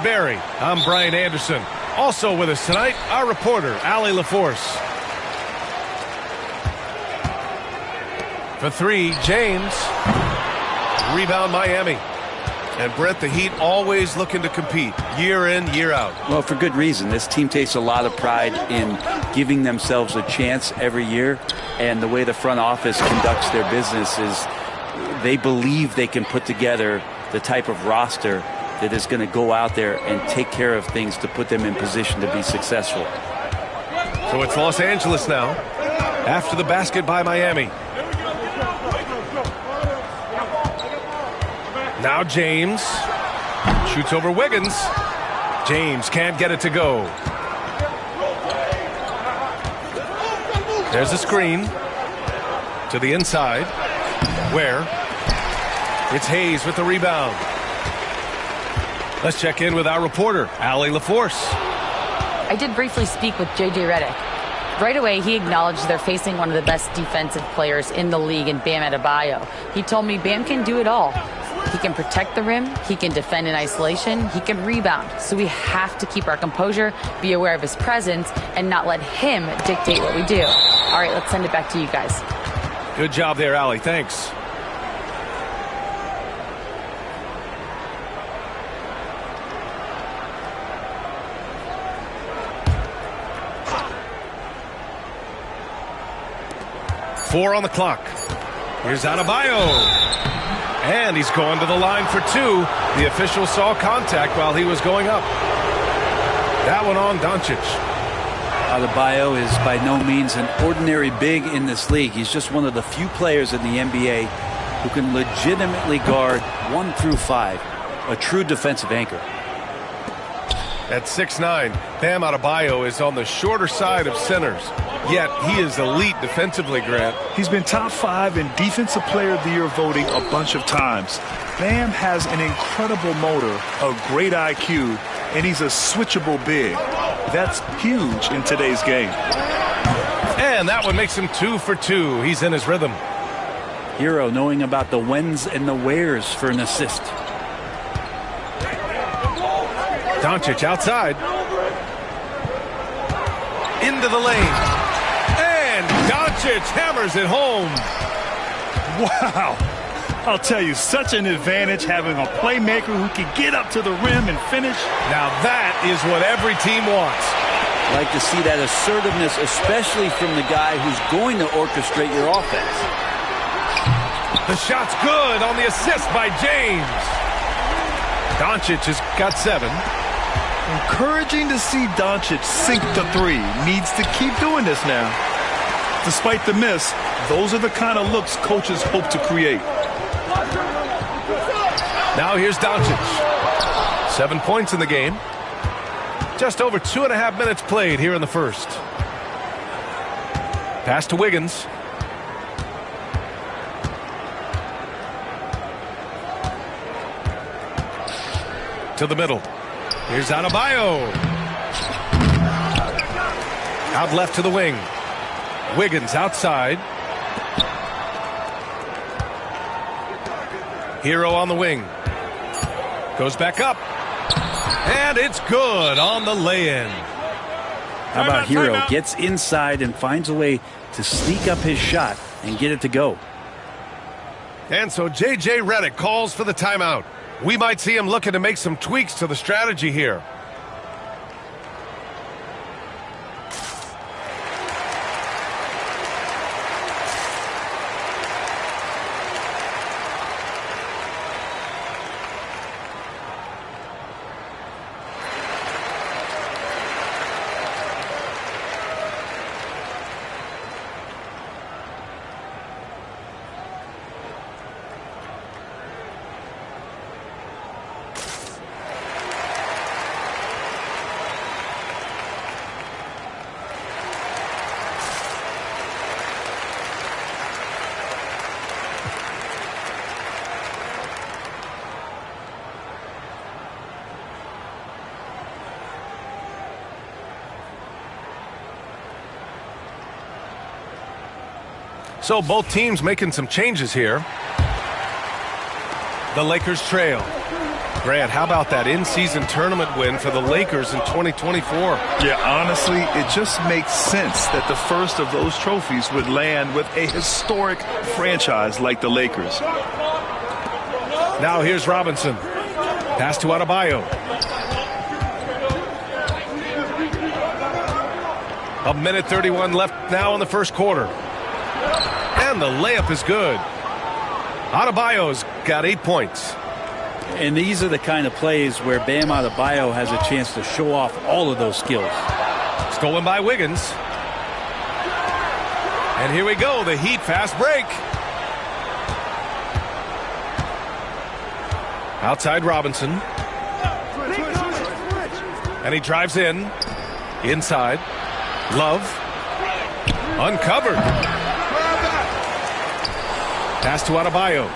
Barry. I'm Brian Anderson. Also with us tonight, our reporter, Allie LaForce. For three, James. Rebound, Miami. And Brett, the Heat always looking to compete year in, year out. Well, for good reason. This team takes a lot of pride in giving themselves a chance every year. And the way the front office conducts their business is they believe they can put together the type of roster that is going to go out there and take care of things to put them in position to be successful. So it's Los Angeles now, after the basket by Miami. Now James shoots over Wiggins. James can't get it to go. There's a screen to the inside, where it's Hayes with the rebound. Let's check in with our reporter, Allie LaForce. I did briefly speak with J.J. Redick. Right away, he acknowledged they're facing one of the best defensive players in the league in Bam Adebayo. He told me Bam can do it all. He can protect the rim, he can defend in isolation, he can rebound. So we have to keep our composure, be aware of his presence, and not let him dictate what we do. All right, let's send it back to you guys. Good job there, Allie. Thanks. Four on the clock. Here's Adebayo. And he's going to the line for two. The official saw contact while he was going up. That one on Doncic. Adebayo is by no means an ordinary big in this league. He's just one of the few players in the NBA who can legitimately guard 1 through 5. A true defensive anchor. At 6'9", Bam Adebayo is on the shorter side of centers. Yet he is elite defensively, Grant. He's been top 5 in Defensive Player of the Year voting a bunch of times. Bam has an incredible motor, a great IQ, and he's a switchable big. That's huge in today's game. And that one makes him 2 for 2. He's in his rhythm. Hero knowing about the whens and the wheres for an assist. Doncic outside. Into the lane. And Doncic hammers it home. Wow. I'll tell you, such an advantage having a playmaker who can get up to the rim and finish. Now that is what every team wants. Like to see that assertiveness, especially from the guy who's going to orchestrate your offense. The shot's good on the assist by James. Doncic has got 7. Encouraging to see Doncic sink the 3. Needs to keep doing this now. Despite the miss, those are the kind of looks coaches hope to create. Now here's Doncic. 7 points in the game. Just over 2.5 minutes played here in the first. Pass to Wiggins. To the middle. Here's Adebayo. Out left to the wing. Wiggins outside. Hero on the wing. Goes back up. And it's good on the lay-in. How about Hero gets inside and finds a way to sneak up his shot and get it to go. And so J.J. Redick calls for the timeout. We might see him looking to make some tweaks to the strategy here. So both teams making some changes here. The Lakers trail. Grant, how about that in-season tournament win for the Lakers in 2024? Yeah, honestly, it just makes sense that the first of those trophies would land with a historic franchise like the Lakers. Now here's Robinson. Pass to Adebayo. A minute 31 left now in the first quarter. And the layup is good. Adebayo's got 8 points. And these are the kind of plays where Bam Adebayo has a chance to show off all of those skills. Stolen by Wiggins. And here we go, the Heat fast break. Outside Robinson. And he drives in. Inside. Love. Uncovered. Pass to Adebayo.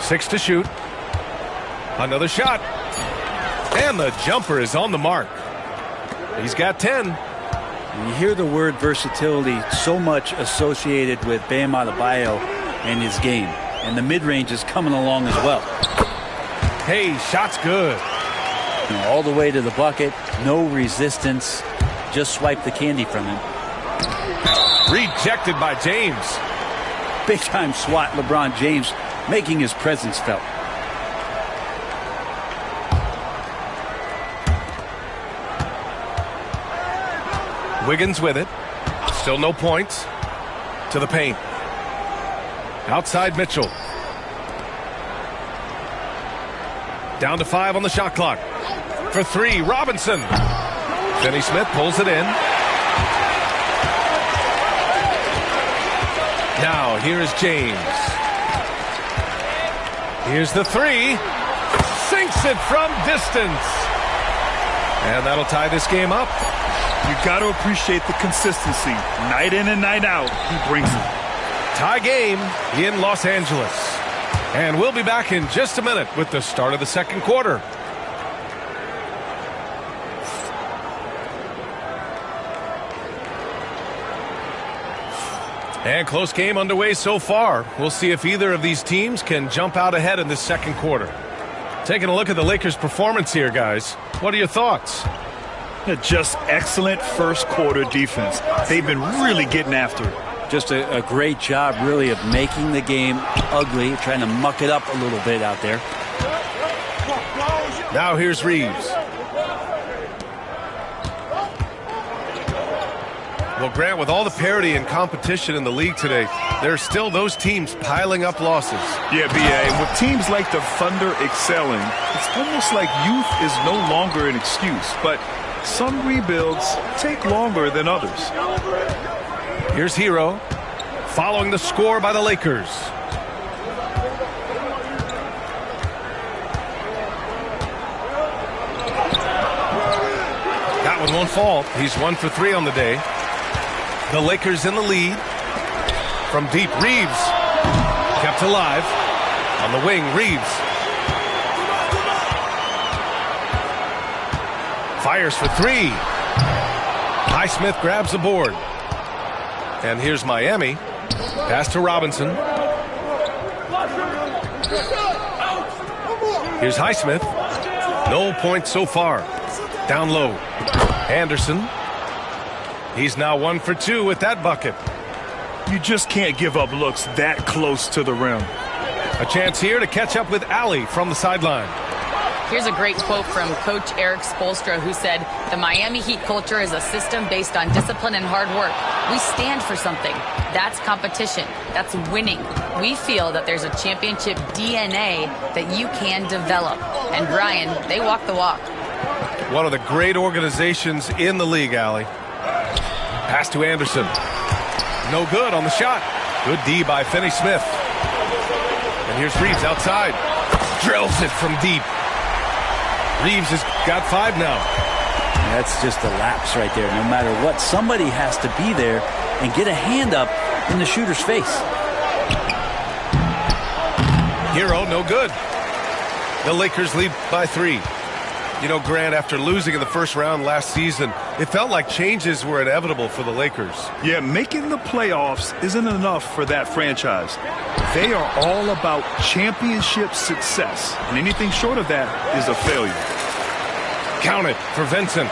6 to shoot. Another shot. And the jumper is on the mark. He's got 10. And you hear the word versatility so much associated with Bam Adebayo and his game. And the mid-range is coming along as well. Hey, shot's good. All the way to the bucket. No resistance. Just swipe the candy from him. Rejected by James. Big-time swat LeBron James making his presence felt. Wiggins with it. Still no points. To the paint. Outside Mitchell. Down to 5 on the shot clock. For 3, Robinson. Finney Smith pulls it in. Now here is James. Here's the 3. Sinks it from distance. And that'll tie this game up. You got to appreciate the consistency. Night in and night out, he brings it. Tie game in Los Angeles. And we'll be back in just a minute with the start of the second quarter. And close game underway so far. We'll see if either of these teams can jump out ahead in this second quarter. Taking a look at the Lakers' performance here, guys. What are your thoughts? Just excellent first quarter defense. They've been really getting after it. Just a great job, really, of making the game ugly, trying to muck it up a little bit out there. Now here's Reeves. Well, Grant, with all the parity and competition in the league today, there are still those teams piling up losses. Yeah, B.A., and with teams like the Thunder excelling, it's almost like youth is no longer an excuse, but some rebuilds take longer than others. Here's Hero, following the score by the Lakers. That one won't fall. He's 1 for 3 on the day. The Lakers in the lead. From deep, Reeves. Kept alive. On the wing, Reeves. Fires for 3. Highsmith grabs the board. And here's Miami. Pass to Robinson. Here's Highsmith. No points so far. Down low. Anderson. He's now 1 for 2 with that bucket. You just can't give up looks that close to the rim. A chance here to catch up with Allie from the sideline. Here's a great quote from Coach Eric Spoelstra, who said, "The Miami Heat culture is a system based on discipline and hard work. We stand for something. That's competition. That's winning. We feel that there's a championship DNA that you can develop." And Brian, they walk the walk. One of the great organizations in the league, Allie. Pass to Anderson. No good on the shot. Good D by Finney Smith. And here's Reeves outside. Drills it from deep. Reeves has got 5 now. That's just a lapse right there. No matter what, somebody has to be there and get a hand up in the shooter's face. Hero, no good. The Lakers lead by 3. You know, Grant, after losing in the first round last season, it felt like changes were inevitable for the Lakers. Yeah, making the playoffs isn't enough for that franchise. They are all about championship success, and anything short of that is a failure. Count it for Vincent.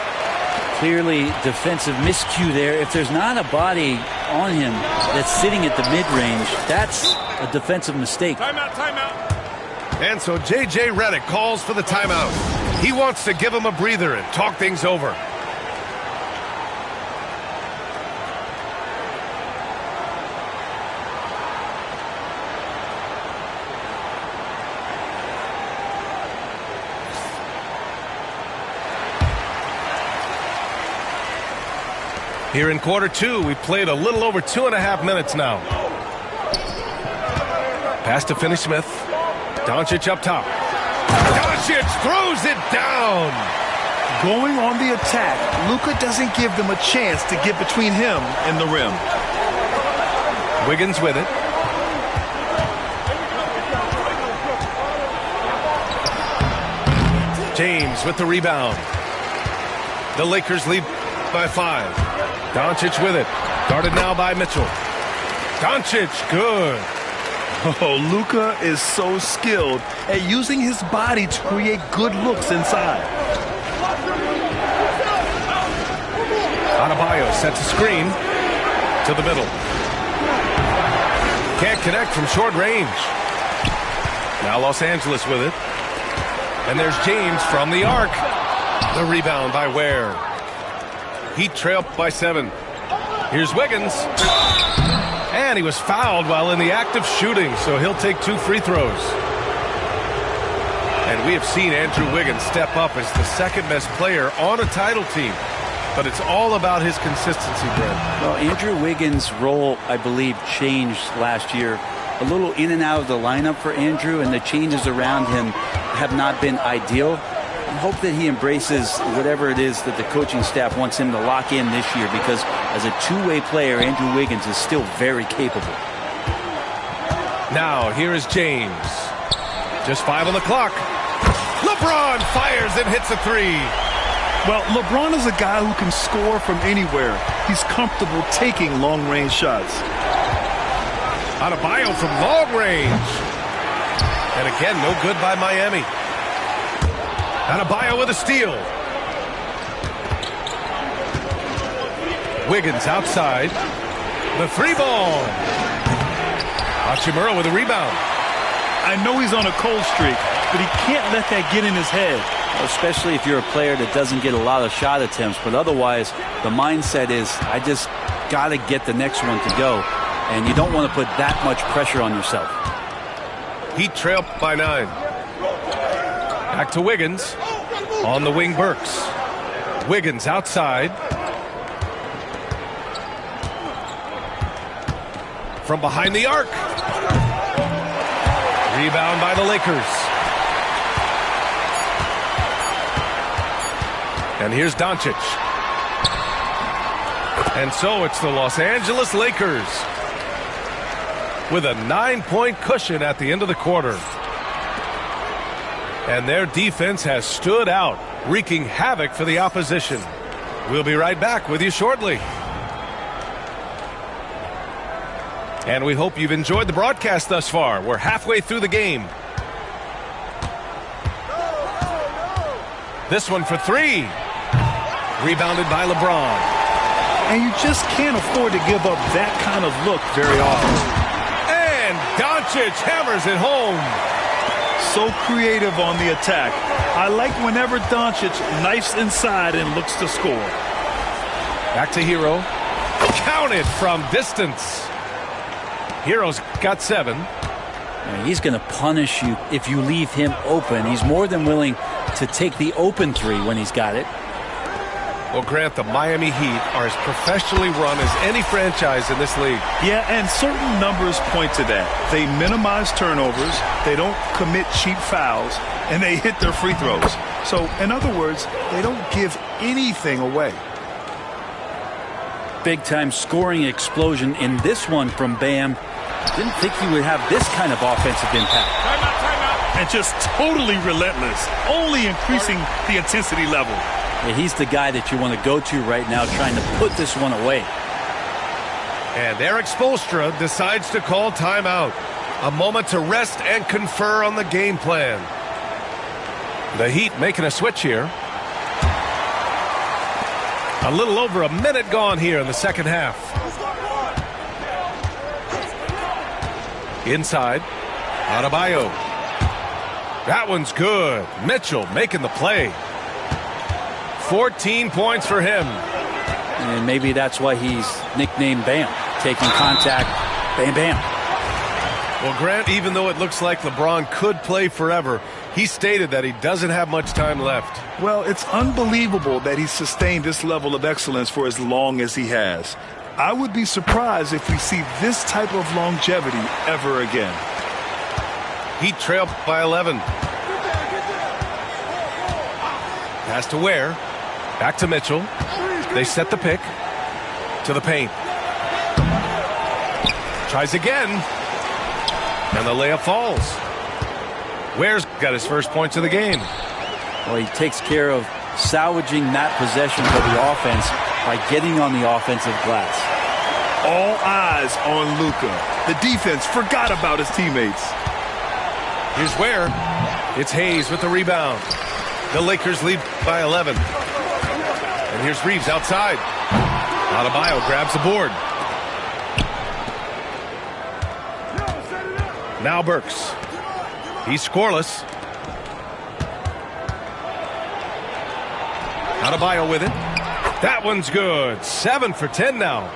Clearly defensive miscue there. If there's not a body on him that's sitting at the mid-range, that's a defensive mistake. Timeout, timeout. And so J.J. Redick calls for the timeout. He wants to give him a breather and talk things over. Here in quarter two, we played a little over 2.5 minutes now. Pass to Finney-Smith. Doncic up top. Doncic throws it down. Going on the attack, Luka doesn't give them a chance to get between him and the rim. Wiggins with it. James with the rebound. The Lakers lead by 5. Doncic with it. Guarded now by Mitchell. Doncic, good. Oh, Luka is so skilled at using his body to create good looks inside. Adebayo sets a screen to the middle. Can't connect from short range. Now Los Angeles with it. And there's James from the arc. The rebound by Ware. Heat trail by 7. Here's Wiggins. And he was fouled while in the act of shooting, so he'll take 2 free throws. And we have seen Andrew Wiggins step up as the second best player on a title team. But it's all about his consistency, Brent. Well, Andrew Wiggins' role, I believe, changed last year. A little in and out of the lineup for Andrew, and the changes around him have not been ideal. I hope that he embraces whatever it is that the coaching staff wants him to lock in this year, because as a two-way player, Andrew Wiggins is still very capable. Now, here is James. Just 5 on the clock. LeBron fires and hits a 3. Well, LeBron is a guy who can score from anywhere. He's comfortable taking long-range shots. Adebayo from long range. And again, no good by Miami. Adebayo with a steal. Wiggins outside. The 3-ball. Hachimura with a rebound. I know he's on a cold streak, but he can't let that get in his head. Especially if you're a player that doesn't get a lot of shot attempts. But otherwise, the mindset is, I just got to get the next one to go. And you don't want to put that much pressure on yourself. Heat trail by 9. Back to Wiggins. On the wing, Burks. Wiggins outside. From behind the arc. Rebound by the Lakers. And here's Doncic. And so it's the Los Angeles Lakers with a 9-point cushion at the end of the quarter. And their defense has stood out, wreaking havoc for the opposition. We'll be right back with you shortly. And we hope you've enjoyed the broadcast thus far. We're halfway through the game. This one for 3. Rebounded by LeBron. And you just can't afford to give up that kind of look very often. And Doncic hammers it home. So creative on the attack. I like whenever Doncic knifes inside and looks to score. Back to Hero. Counted from distance. Hero's got 7. He's going to punish you if you leave him open. He's more than willing to take the open 3 when he's got it. Well, Grant, the Miami Heat are as professionally run as any franchise in this league. Yeah, and certain numbers point to that. They minimize turnovers, they don't commit cheap fouls, and they hit their free throws. So, in other words, they don't give anything away. Big-time scoring explosion in this one from Bam. Didn't think he would have this kind of offensive impact. Timeout, timeout. and just totally relentless, only increasing the intensity level. Yeah, he's the guy that you want to go to right now, trying to put this one away. And Eric Spoelstra decides to call timeout. A moment to rest and confer on the game plan. The Heat making a switch here. A little over a minute gone here in the second half. Inside. Adebayo. That one's good. Mitchell making the play. 14 points for him. And maybe that's why he's nicknamed Bam. Taking contact, bam, bam. Well, Grant, even though it looks like LeBron could play forever, he stated that he doesn't have much time left. Well, it's unbelievable that he's sustained this level of excellence for as long as he has. I would be surprised if we see this type of longevity ever again. Heat trail by 11. Pass to Ware. Back to Mitchell. They set the pick. To the paint. Tries again. And the layup falls. Ware's got his first points of the game. Well, he takes care of salvaging that possession for the offense by getting on the offensive glass. All eyes on Luka. The defense forgot about his teammates. Here's Ware. It's Hayes with the rebound. The Lakers lead by 11. And here's Reeves outside. Adebayo grabs the board. Now Burks. He's scoreless. Adebayo with it. That one's good. 7 for 10 now.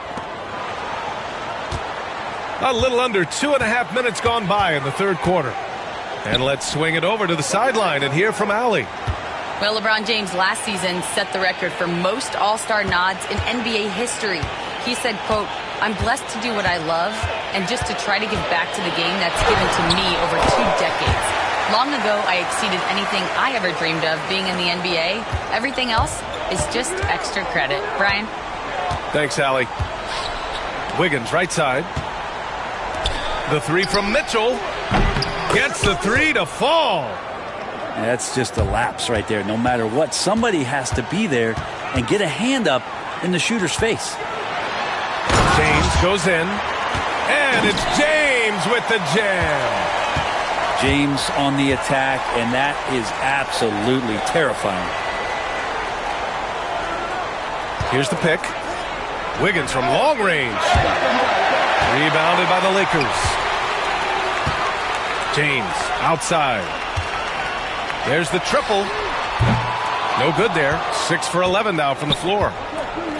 A little under 2.5 minutes gone by in the third quarter. And let's swing it over to the sideline and hear from Allie. Well, LeBron James last season set the record for most All-Star nods in NBA history. He said, quote, "I'm blessed to do what I love and just to try to give back to the game that's given to me over 2 decades. Long ago, I exceeded anything I ever dreamed of being in the NBA. Everything else is just extra credit." Brian? Thanks, Allie. Wiggins, right side. The three from Mitchell. Gets the three to fall. That's just a lapse right there. No matter what, somebody has to be there and get a hand up in the shooter's face. James goes in. And it's James with the jam. James on the attack, and that is absolutely terrifying. Here's the pick. Wiggins from long range. Rebounded by the Lakers. James outside. There's the triple. No good there. 6 for 11 now from the floor.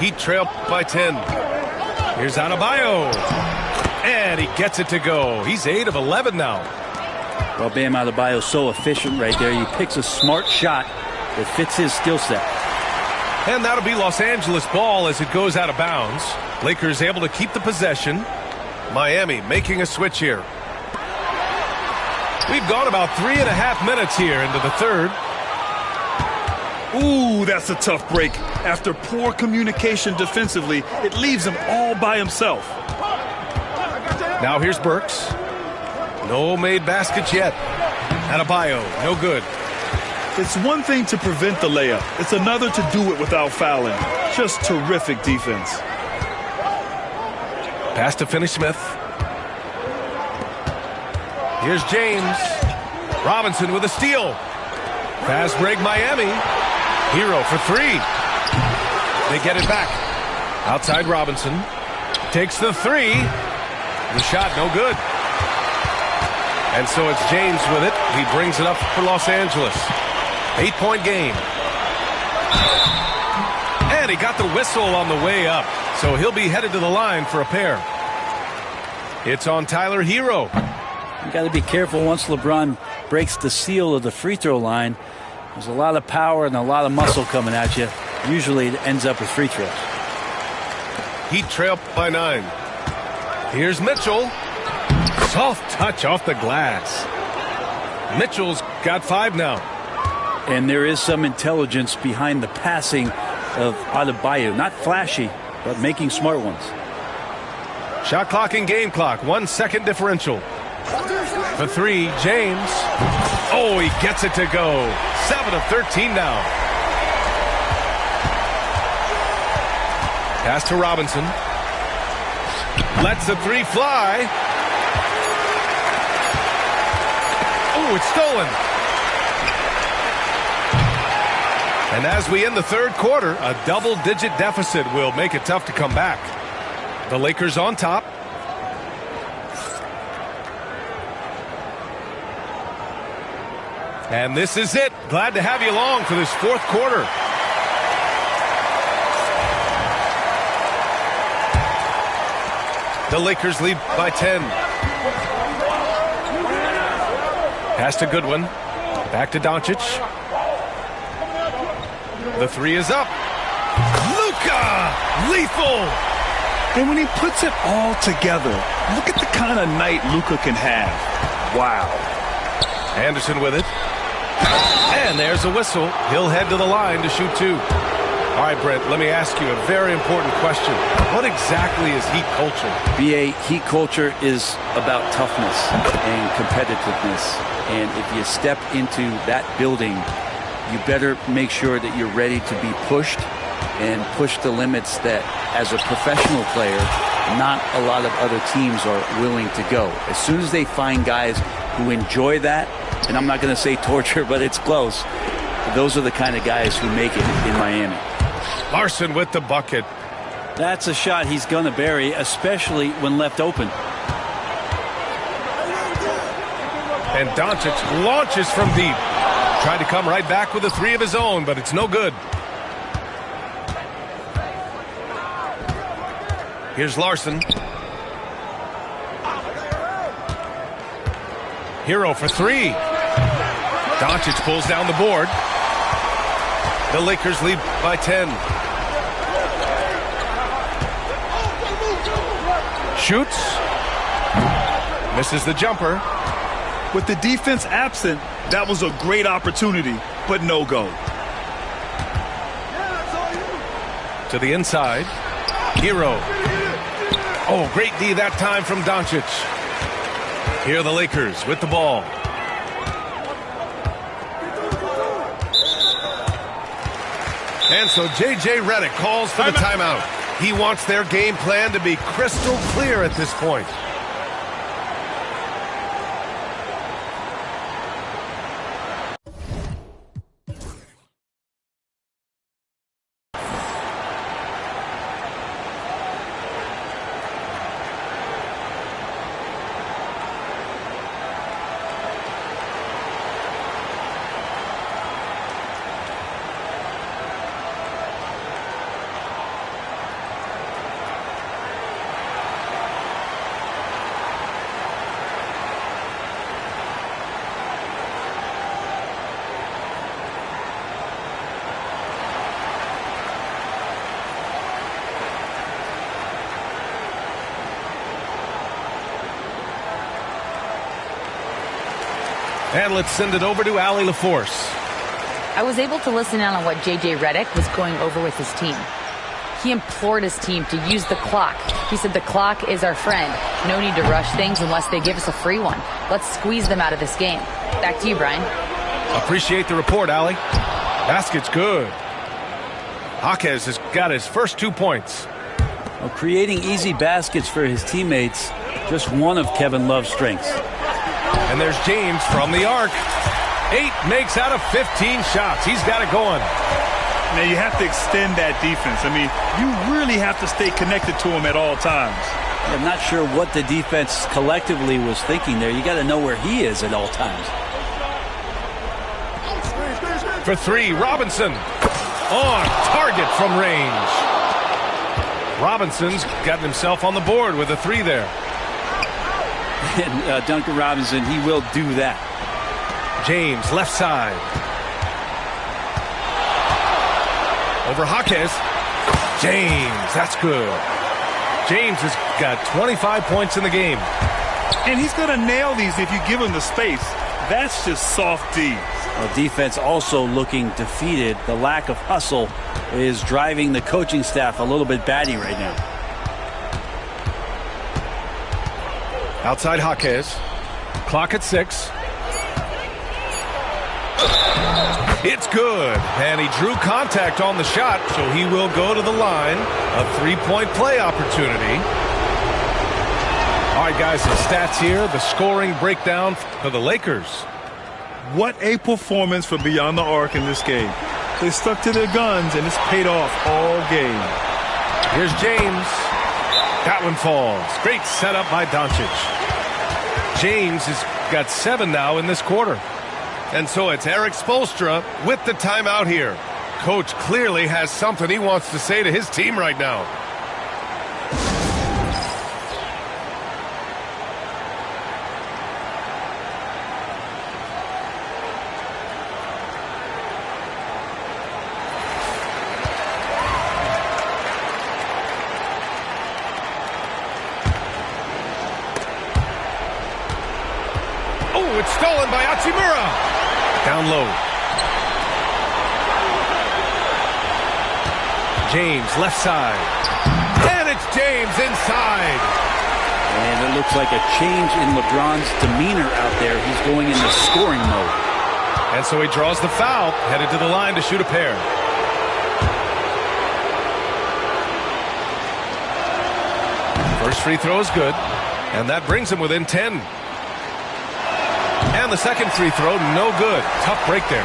Heat trail by 10. Here's Adebayo. And he gets it to go. He's 8 of 11 now. Well, Bam Adebayo so efficient right there. He picks a smart shot that fits his skill set. And that'll be Los Angeles ball as it goes out of bounds. Lakers able to keep the possession. Miami making a switch here. We've gone about 3.5 minutes here into the third. Ooh, that's a tough break. After poor communication defensively, it leaves him all by himself. Now here's Burks. No made baskets yet. Adebayo, no good. It's one thing to prevent the layup. It's another to do it without fouling. Just terrific defense. Pass to Finney-Smith. Here's James. Robinson with a steal. Fast break Miami. Hero for 3. They get it back. Outside Robinson. Takes the 3. The shot no good. And so it's James with it. He brings it up for Los Angeles. 8-point game. And he got the whistle on the way up. So he'll be headed to the line for a pair. It's on Tyler Hero. You got to be careful once LeBron breaks the seal of the free throw line. There's a lot of power and a lot of muscle coming at you. Usually it ends up with free throws. Heat trail by 9. Here's Mitchell. Soft touch off the glass. Mitchell's got 5 now. And there is some intelligence behind the passing of Adebayo. Not flashy, but making smart ones. Shot clock and game clock. 1 second differential. For 3, James. Oh, he gets it to go. 7 of 13 now. Pass to Robinson. Lets the three fly. Oh, it's stolen. And as we end the third quarter, a double-digit deficit will make it tough to come back. The Lakers on top. And this is it. Glad to have you along for this fourth quarter. The Lakers lead by 10. Pass to Goodwin. Back to Doncic. The three is up. Luka! Lethal! And when he puts it all together, look at the kind of night Luka can have. Wow. Anderson with it. And there's a whistle. He'll head to the line to shoot two. All right, Brent, let me ask you a very important question. What exactly is Heat culture? BA, Heat culture is about toughness and competitiveness. And if you step into that building, you better make sure that you're ready to be pushed and push the limits that, as a professional player, not a lot of other teams are willing to go. As soon as they find guys who enjoy that, and I'm not going to say torture, but it's close, those are the kind of guys who make it in Miami. Larson with the bucket. That's a shot he's going to bury, especially when left open. And Doncic launches from deep. Tried to come right back with a three of his own, but it's no good. Here's Larson. Hero for three. Doncic pulls down the board. The Lakers lead by 10. Shoots. Misses the jumper. With the defense absent, that was a great opportunity, but no go. To the inside. Hero. Oh, great D that time from Doncic. Here are the Lakers with the ball. And so J.J. Redick calls for the timeout. He wants their game plan to be crystal clear at this point. And let's send it over to Allie LaForce. I was able to listen in on what J.J. Redick was going over with his team. He implored his team to use the clock. He said the clock is our friend. No need to rush things unless they give us a free one. Let's squeeze them out of this game. Back to you, Brian. Appreciate the report, Allie. Basket's good. Jaquez has got his first 2 points. Well, creating easy baskets for his teammates, just one of Kevin Love's strengths. And there's James from the arc. 8 makes out of 15 shots. He's got it going. Now you have to extend that defense. I mean, you really have to stay connected to him at all times. I'm not sure what the defense collectively was thinking there. You got to know where he is at all times. For three, Robinson. On target from range. Robinson's gotten himself on the board with a three there. And Duncan Robinson, he will do that. James, left side. Over Jaquez. James, that's good. James has got 25 points in the game. And he's going to nail these if you give him the space. That's just soft D. Well, defense also looking defeated. The lack of hustle is driving the coaching staff a little bit batty right now. Outside Jaquez. Clock at 6. It's good, and he drew contact on the shot, so he will go to the line. A three-point play opportunity. All right, guys, some stats here. The scoring breakdown for the Lakers. What a performance for Beyond the Arc in this game. They stuck to their guns, and it's paid off all game. Here's James. That one falls. Great setup by Doncic. James has got 7 now in this quarter. And so it's Eric Spoelstra with the timeout here. Coach clearly has something he wants to say to his team right now. Oh, it's stolen by Hachimura. Down low. James, left side. And it's James inside. And it looks like a change in LeBron's demeanor out there. He's going into scoring mode. And so he draws the foul, headed to the line to shoot a pair. First free throw is good, and that brings him within 10. And the second free throw, no good. Tough break there.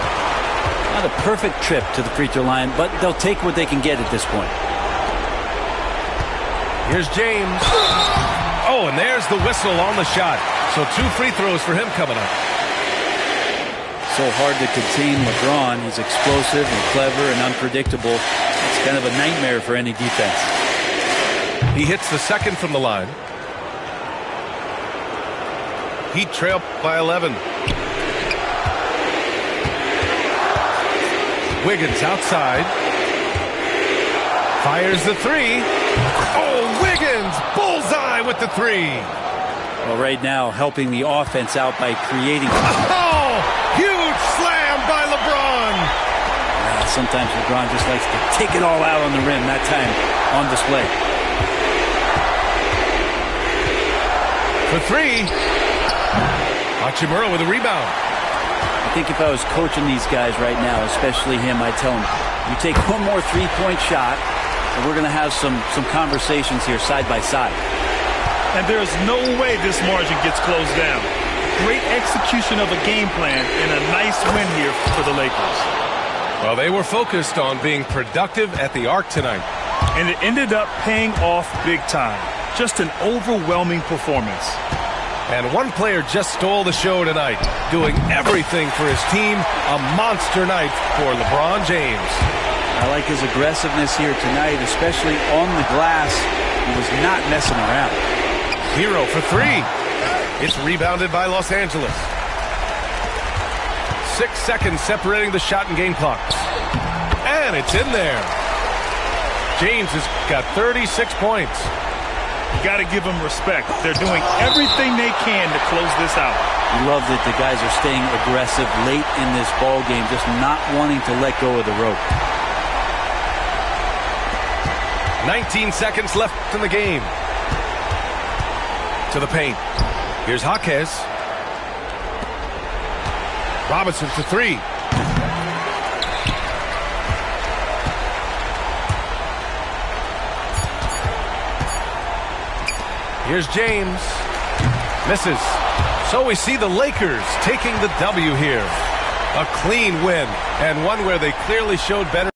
Not a perfect trip to the free throw line, but they'll take what they can get at this point. Here's James. Oh, and there's the whistle on the shot. So 2 free throws for him coming up. So hard to contain LeBron. He's explosive and clever and unpredictable. It's kind of a nightmare for any defense. He hits the second from the line. Heat trail by 11. Wiggins outside. Fires the 3. Oh, Wiggins! Bullseye with the 3. Well, right now, helping the offense out by creating. Oh! Huge slam by LeBron! Sometimes LeBron just likes to take it all out on the rim. That time on display. For 3. Hachimura with a rebound. I think if I was coaching these guys right now, especially him, I'd tell him, you take one more three-point shot, and we're going to have some conversations here side by side. And there's no way this margin gets closed down. Great execution of a game plan and a nice win here for the Lakers. Well, they were focused on being productive at the Arc tonight. And it ended up paying off big time. Just an overwhelming performance. And one player just stole the show tonight, doing everything for his team. A monster night for LeBron James. I like his aggressiveness here tonight, especially on the glass. He was not messing around. 0 for 3. It's rebounded by Los Angeles. 6 seconds separating the shot and game clocks. And it's in there. James has got 36 points. You got to give them respect. They're doing everything they can to close this out. I love that the guys are staying aggressive late in this ball game, just not wanting to let go of the rope. 19 seconds left in the game. To the paint. Here's Jaquez. Robinson for 3. Here's James. Misses. So we see the Lakers taking the W here. A clean win, and one where they clearly showed better.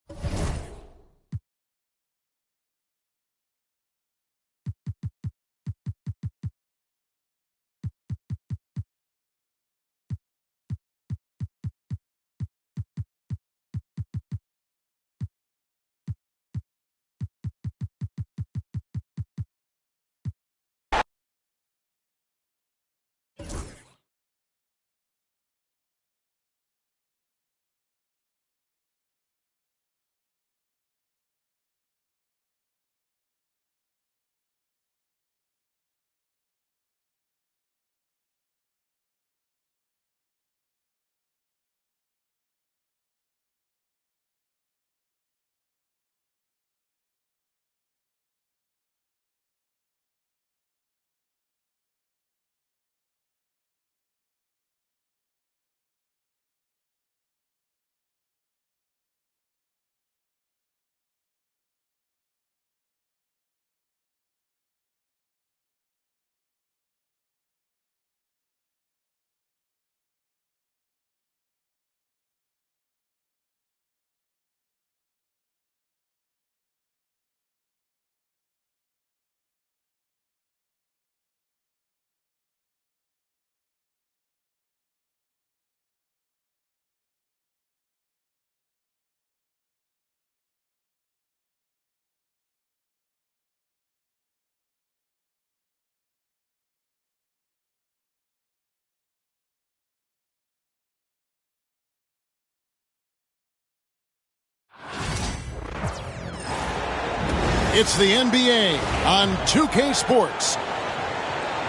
It's the NBA on 2K Sports.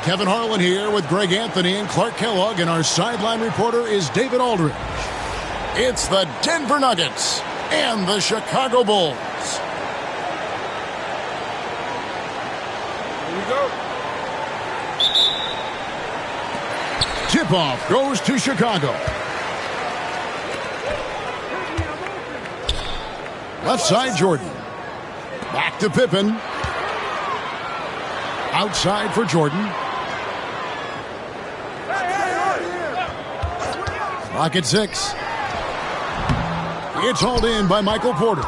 Kevin Harlan here with Greg Anthony and Clark Kellogg, and our sideline reporter is David Aldridge. It's the Denver Nuggets and the Chicago Bulls. Here we go. Tip-off goes to Chicago. Left side, Jordan. Back to Pippen. Outside for Jordan. Clock at 6. It's hauled in by Michael Porter.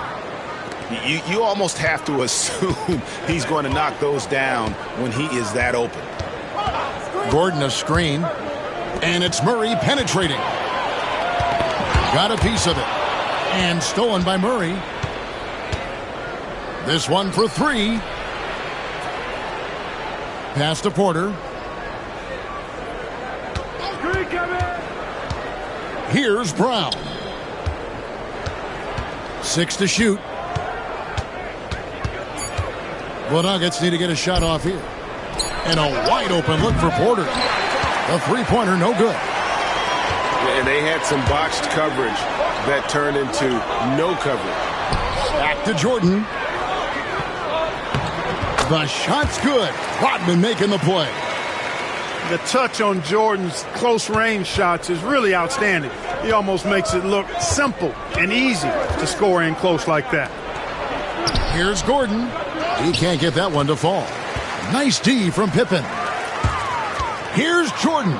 You almost have to assume he's going to knock those down when he is that open. Gordon a screen. And it's Murray penetrating. Got a piece of it. And stolen by Murray. This one for 3. Pass to Porter. Here's Brown. 6 to shoot. The Nuggets need to get a shot off here. And a wide open look for Porter. A three-pointer, no good. And they had some botched coverage that turned into no coverage. Back to Jordan. The shot's good. Rodman making the play. The touch on Jordan's close-range shots is really outstanding. He almost makes it look simple and easy to score in close like that. Here's Gordon. He can't get that one to fall. Nice D from Pippen. Here's Jordan.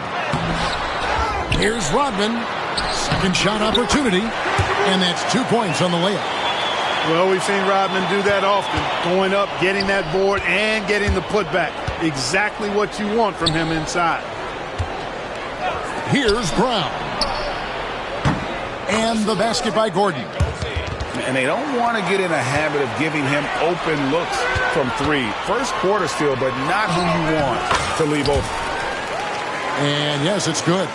Here's Rodman. Second shot opportunity. And that's 2 points on the layup. Well, we've seen Rodman do that often. Going up, getting that board, and getting the putback. Exactly what you want from him inside. Here's Brown. And the basket by Gordon. And they don't want to get in a habit of giving him open looks from 3. First quarter still, but not who you want to leave open. And yes, it's good.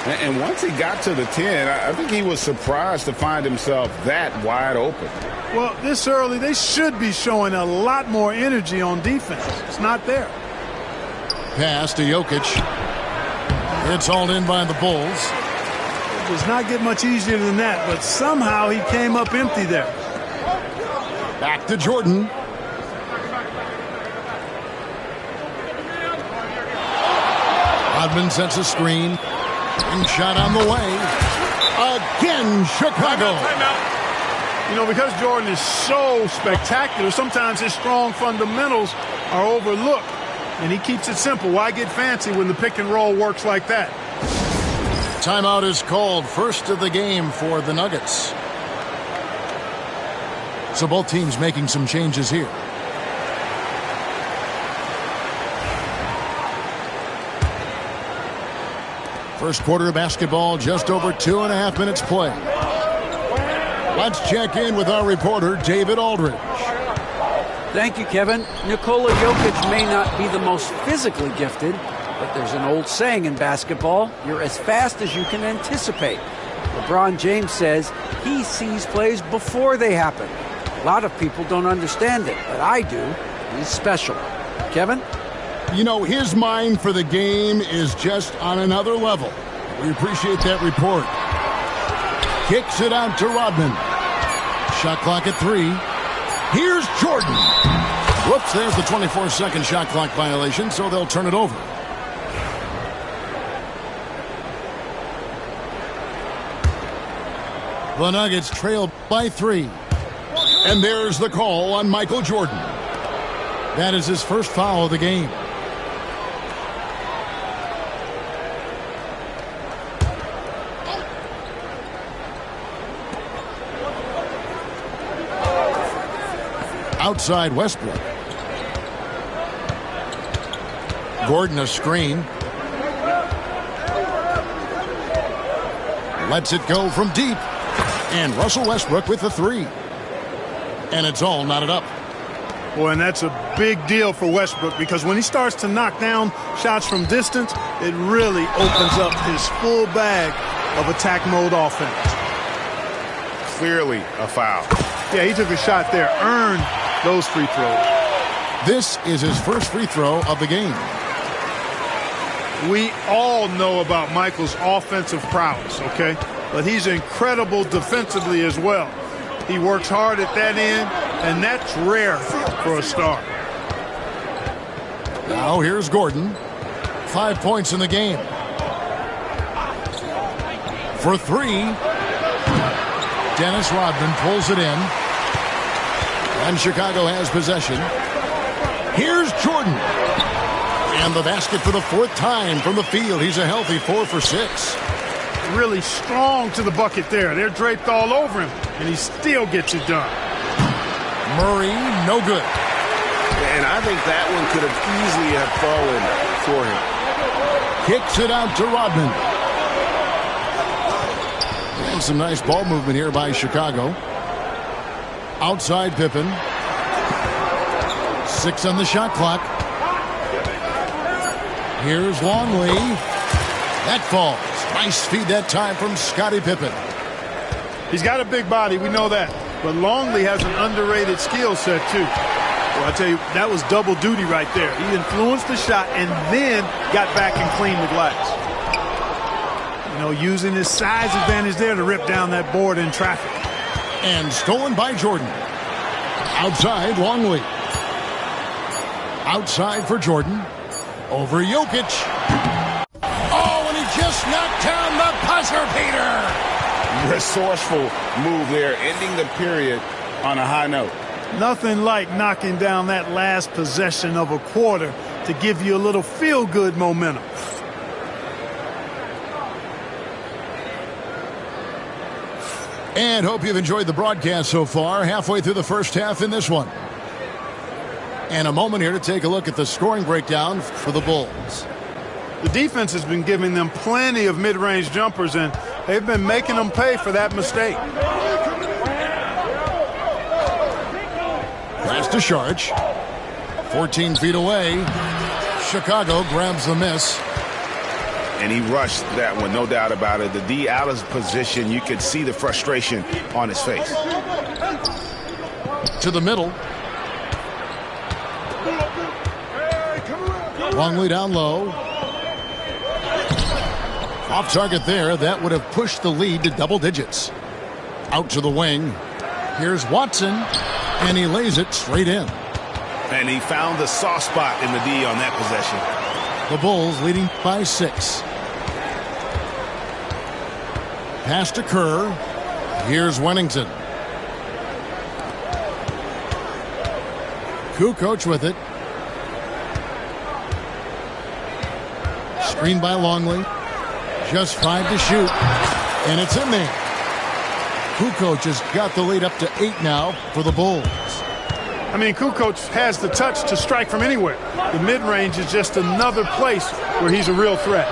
And once he got to the 10, I think he was surprised to find himself that wide open. Well, this early, they should be showing a lot more energy on defense. It's not there. Pass to Jokic. It's hauled in by the Bulls. It does not get much easier than that, but somehow he came up empty there. Back to Jordan. Rodman sets a screen. And shot on the way. Again, Chicago. You know, because Jordan is so spectacular, sometimes his strong fundamentals are overlooked. And he keeps it simple. Why get fancy when the pick and roll works like that? Timeout is called. First of the game for the Nuggets. So both teams making some changes here. First quarter of basketball, just over 2.5 minutes play. Let's check in with our reporter, David Aldridge. Thank you, Kevin. Nikola Jokic may not be the most physically gifted, but there's an old saying in basketball, you're as fast as you can anticipate. LeBron James says he sees plays before they happen. A lot of people don't understand it, but I do. He's special. Kevin? You know, his mind for the game is just on another level. We appreciate that report. Kicks it out to Rodman. Shot clock at 3. Here's Jordan. Whoops, there's the 24-second shot clock violation, so they'll turn it over. The Nuggets trail by 3. And there's the call on Michael Jordan. That is his first foul of the game. Outside Westbrook. Gordon a screen. Lets it go from deep. And Russell Westbrook with the 3. And it's all knotted up. Boy, and that's a big deal for Westbrook because when he starts to knock down shots from distance, it really opens up his full bag of attack mode offense. Clearly a foul. Yeah, he took a shot there, earned those free throws. This is his first free throw of the game. We all know about Michael's offensive prowess, okay? But he's incredible defensively as well. He works hard at that end, and that's rare for a star. Now here's Gordon. 5 points in the game. For three, Dennis Rodman pulls it in. And Chicago has possession. Here's Jordan. And the basket for the fourth time from the field. He's a healthy 4 for 6. Really strong to the bucket there. They're draped all over him, and he still gets it done. Murray, no good. And I think that one could have easily have fallen for him. Kicks it out to Rodman. And some nice ball movement here by Chicago. Outside Pippen. 6 on the shot clock. Here's Longley. That falls. Nice feed that time from Scottie Pippen. He's got a big body, we know that. But Longley has an underrated skill set, too. Well, I tell you, that was double duty right there. He influenced the shot and then got back and cleaned the glass. You know, using his size advantage there to rip down that board in traffic. And stolen by Jordan. Outside, Longley. Outside for Jordan. Over Jokic. Oh, and he just knocked down the buzzer beater. Resourceful move there, ending the period on a high note. Nothing like knocking down that last possession of a quarter to give you a little feel-good momentum. And hope you've enjoyed the broadcast so far. Halfway through the first half in this one. And a moment here to take a look at the scoring breakdown for the Bulls. The defense has been giving them plenty of mid-range jumpers, and they've been making them pay for that mistake. Pass to Sharch. 14 feet away. Chicago grabs the miss. And he rushed that one, no doubt about it. The D out of position, you could see the frustration on his face. To the middle. Longley down low. Off target there. That would have pushed the lead to double digits. Out to the wing. Here's Watson. And he lays it straight in. And he found the soft spot in the D on that possession. The Bulls leading by 6. Pass to Kerr. Here's Wennington. Kukoc with it. Screened by Longley. Just 5 to shoot. And it's in there. Kukoc has got the lead up to 8 now for the Bulls. I mean, Kukoc has the touch to strike from anywhere. The mid-range is just another place where he's a real threat.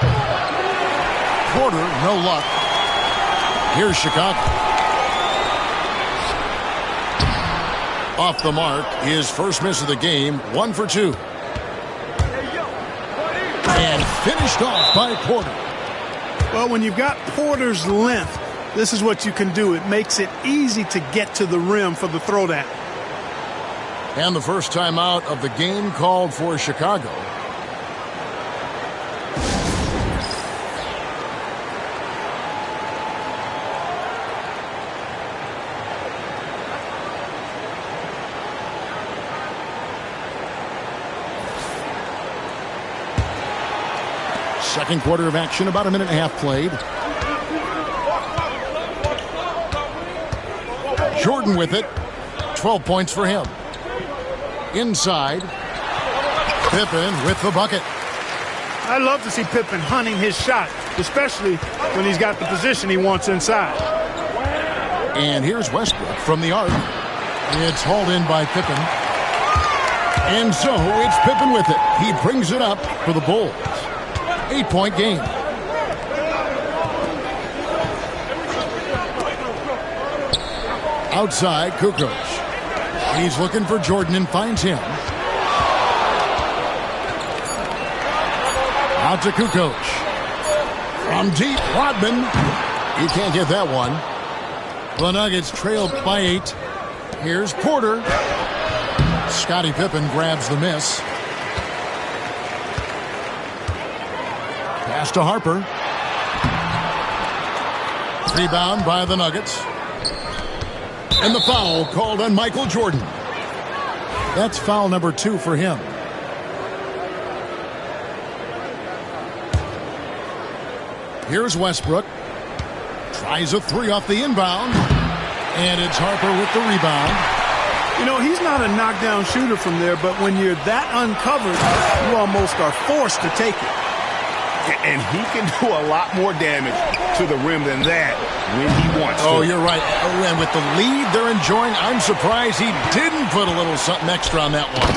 Porter, no luck. Here's Chicago. Off the mark, his first miss of the game, 1 for 2. And finished off by Porter. Well, when you've got Porter's length, this is what you can do. It makes it easy to get to the rim for the throwdown. And the first timeout of the game called for Chicago. Second quarter of action, about a minute and a half played. Jordan with it. 12 points for him. Inside. Pippen with the bucket. I love to see Pippen hunting his shot, especially when he's got the position he wants inside. And here's Westbrook from the arc. It's hauled in by Pippen. And so it's Pippen with it. He brings it up for the Bulls. 8-point game. Outside, Kukoc. He's looking for Jordan and finds him. Out to Kukoc. From deep, Rodman. He can't get that one. The Nuggets trailed by 8. Here's Porter. Scottie Pippen grabs the miss. Pass to Harper. Rebound by the Nuggets. And the foul called on Michael Jordan. That's foul number 2 for him. Here's Westbrook. Tries a 3 off the inbound. And it's Harper with the rebound. You know, he's not a knockdown shooter from there, but when you're that uncovered, you almost are forced to take it. And he can do a lot more damage to the rim than that when he wants to. Oh, you're right. And with the lead they're enjoying, I'm surprised he didn't put a little something extra on that one.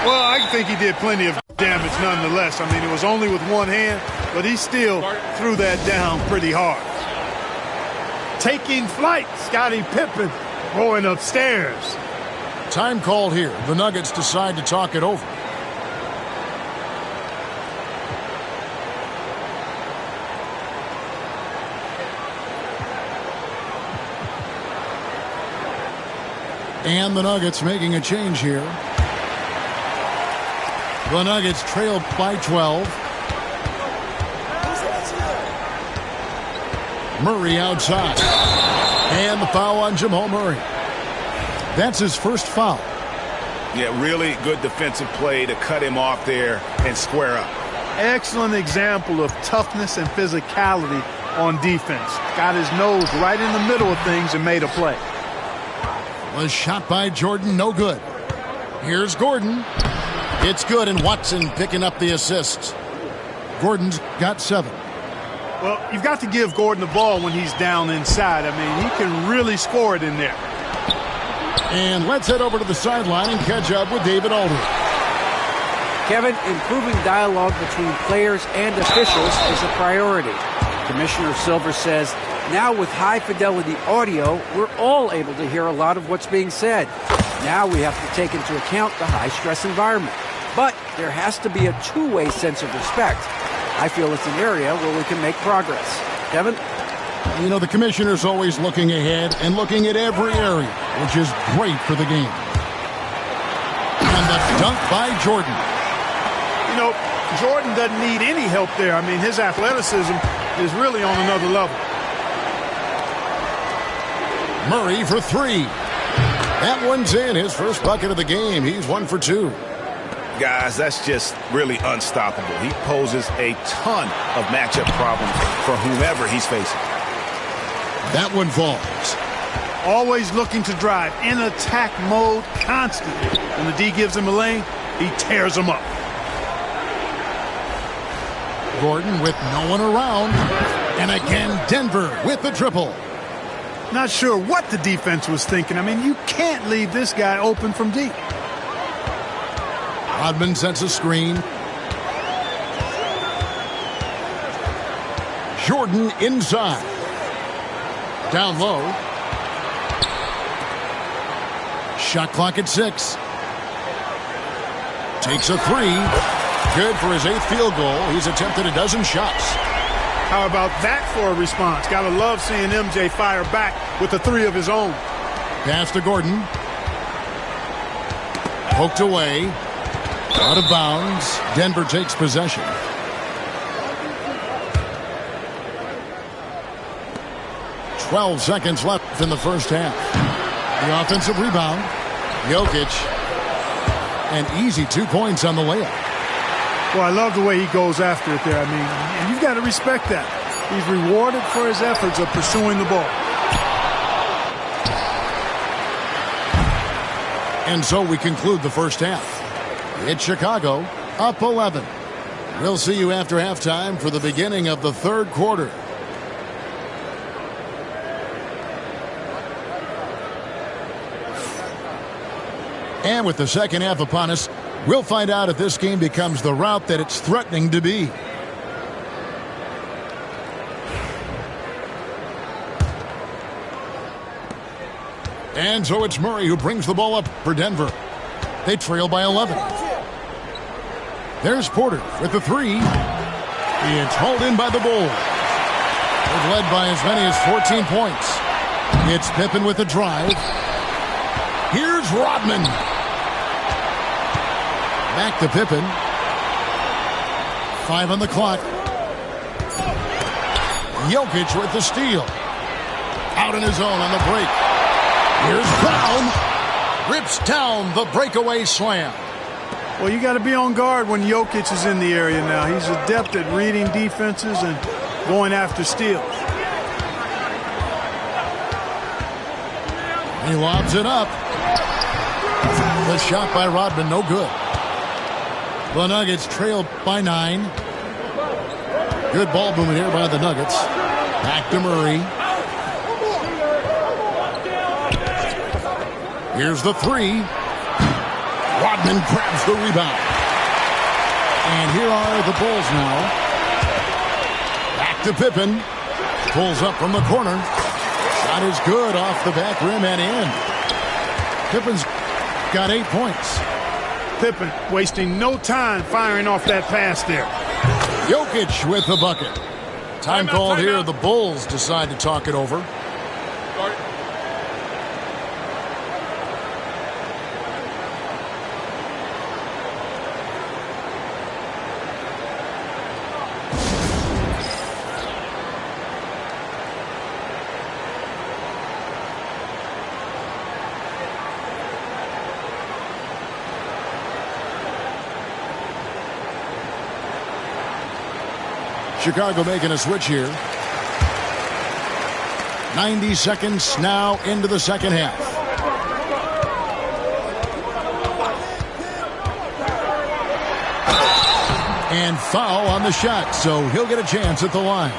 Well, I think he did plenty of damage nonetheless. I mean, it was only with one hand, but he still threw that down pretty hard. Taking flight, Scottie Pippen going upstairs. Time called here. The Nuggets decide to talk it over. And the Nuggets making a change here. The Nuggets trail by 12. Murray outside. And the foul on Jamal Murray. That's his first foul. Yeah, really good defensive play to cut him off there and square up. Excellent example of toughness and physicality on defense. Got his nose right in the middle of things and made a play. Was shot by Jordan, no good. Here's Gordon. It's good, and Watson picking up the assist. Gordon's got 7. Well, you've got to give Gordon the ball when he's down inside. I mean, he can really score it in there. And let's head over to the sideline and catch up with David Aldridge. Kevin, improving dialogue between players and officials is a priority. Commissioner Silver says, now with high-fidelity audio, we're all able to hear a lot of what's being said. Now we have to take into account the high-stress environment. But there has to be a two-way sense of respect. I feel it's an area where we can make progress. Kevin? You know, the commissioner's always looking ahead and looking at every area, which is great for the game. And the dunk by Jordan. You know, Jordan doesn't need any help there. I mean, his athleticism is really on another level. Murray for 3. That one's in. His first bucket of the game. He's 1 for 2. Guys, that's just really unstoppable. He poses a ton of matchup problems for whomever he's facing. That one falls. Always looking to drive in attack mode constantly. When the D gives him a lane, he tears him up. Gordon with no one around. And again, Denver with the triple. Not sure what the defense was thinking. I mean, you can't leave this guy open from deep. Rodman sets a screen. Jordan inside. Down low. Shot clock at 6. Takes a 3. Good for his 8th field goal. He's attempted a dozen shots. How about that for a response? Gotta love seeing MJ fire back with a 3 of his own. Pass to Gordon. Poked away. Out of bounds. Denver takes possession. "12 seconds left in the first half. The offensive rebound. Jokic. An easy 2 points on the layup. Well, I love the way he goes after it there. I mean, and you've got to respect that. He's rewarded for his efforts of pursuing the ball. And so we conclude the first half. It's Chicago, up 11. We'll see you after halftime for the beginning of the third quarter. And with the second half upon us, we'll find out if this game becomes the route that it's threatening to be. And so it's Murray who brings the ball up for Denver. They trail by 11. There's Porter with the 3. It's hauled in by the Bulls. They've led by as many as 14 points. It's Pippen with the drive. Here's Rodman. Back to Pippen. 5 on the clock. Jokic with the steal. Out in his own on the break. Here's Brown. Rips down the breakaway slam. Well, you got to be on guard when Jokic is in the area now. He's adept at reading defenses and going after steals. He lobs it up. The shot by Rodman, no good. The Nuggets trailed by 9. Good ball movement here by the Nuggets. Back to Murray. Here's the 3. Rodman grabs the rebound. And here are the Bulls now. Back to Pippen. Pulls up from the corner. Shot is good off the back rim and in. Pippen's got 8 points. Pippen wasting no time firing off that pass there. Jokic with the bucket. Time called here. The Bulls decide to talk it over. Chicago making a switch here. 90 seconds now into the second half. And foul on the shot, so he'll get a chance at the line.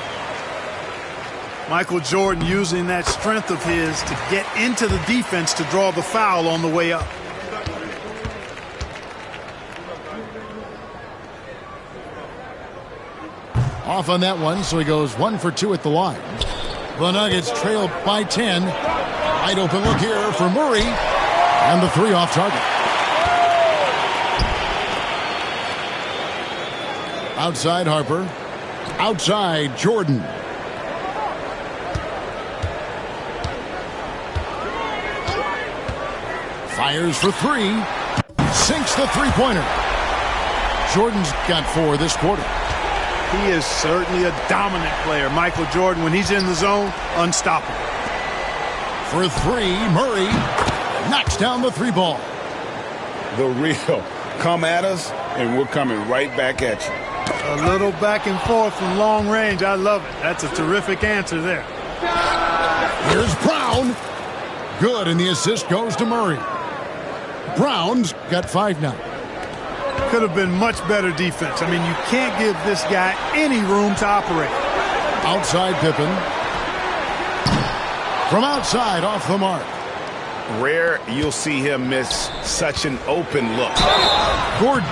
Michael Jordan using that strength of his to get into the defense to draw the foul on the way up. Off on that one, so he goes 1 for 2 at the line. The Nuggets trail by 10. Wide open look here for Murray. And the 3 off target. Outside Harper. Outside Jordan. Fires for 3. Sinks the three-pointer. Jordan's got 4 this quarter. He is certainly a dominant player. Michael Jordan, when he's in the zone, unstoppable. For 3, Murray knocks down the 3 ball. The real. Come at us, and we're coming right back at you. A little back and forth from long range. I love it. That's a terrific answer there. Here's Brown. Good, and the assist goes to Murray. Brown's got 5 now. Could have been much better defense. I mean, you can't give this guy any room to operate. Outside Pippen. From outside, off the mark. Rare you'll see him miss such an open look. Gordon.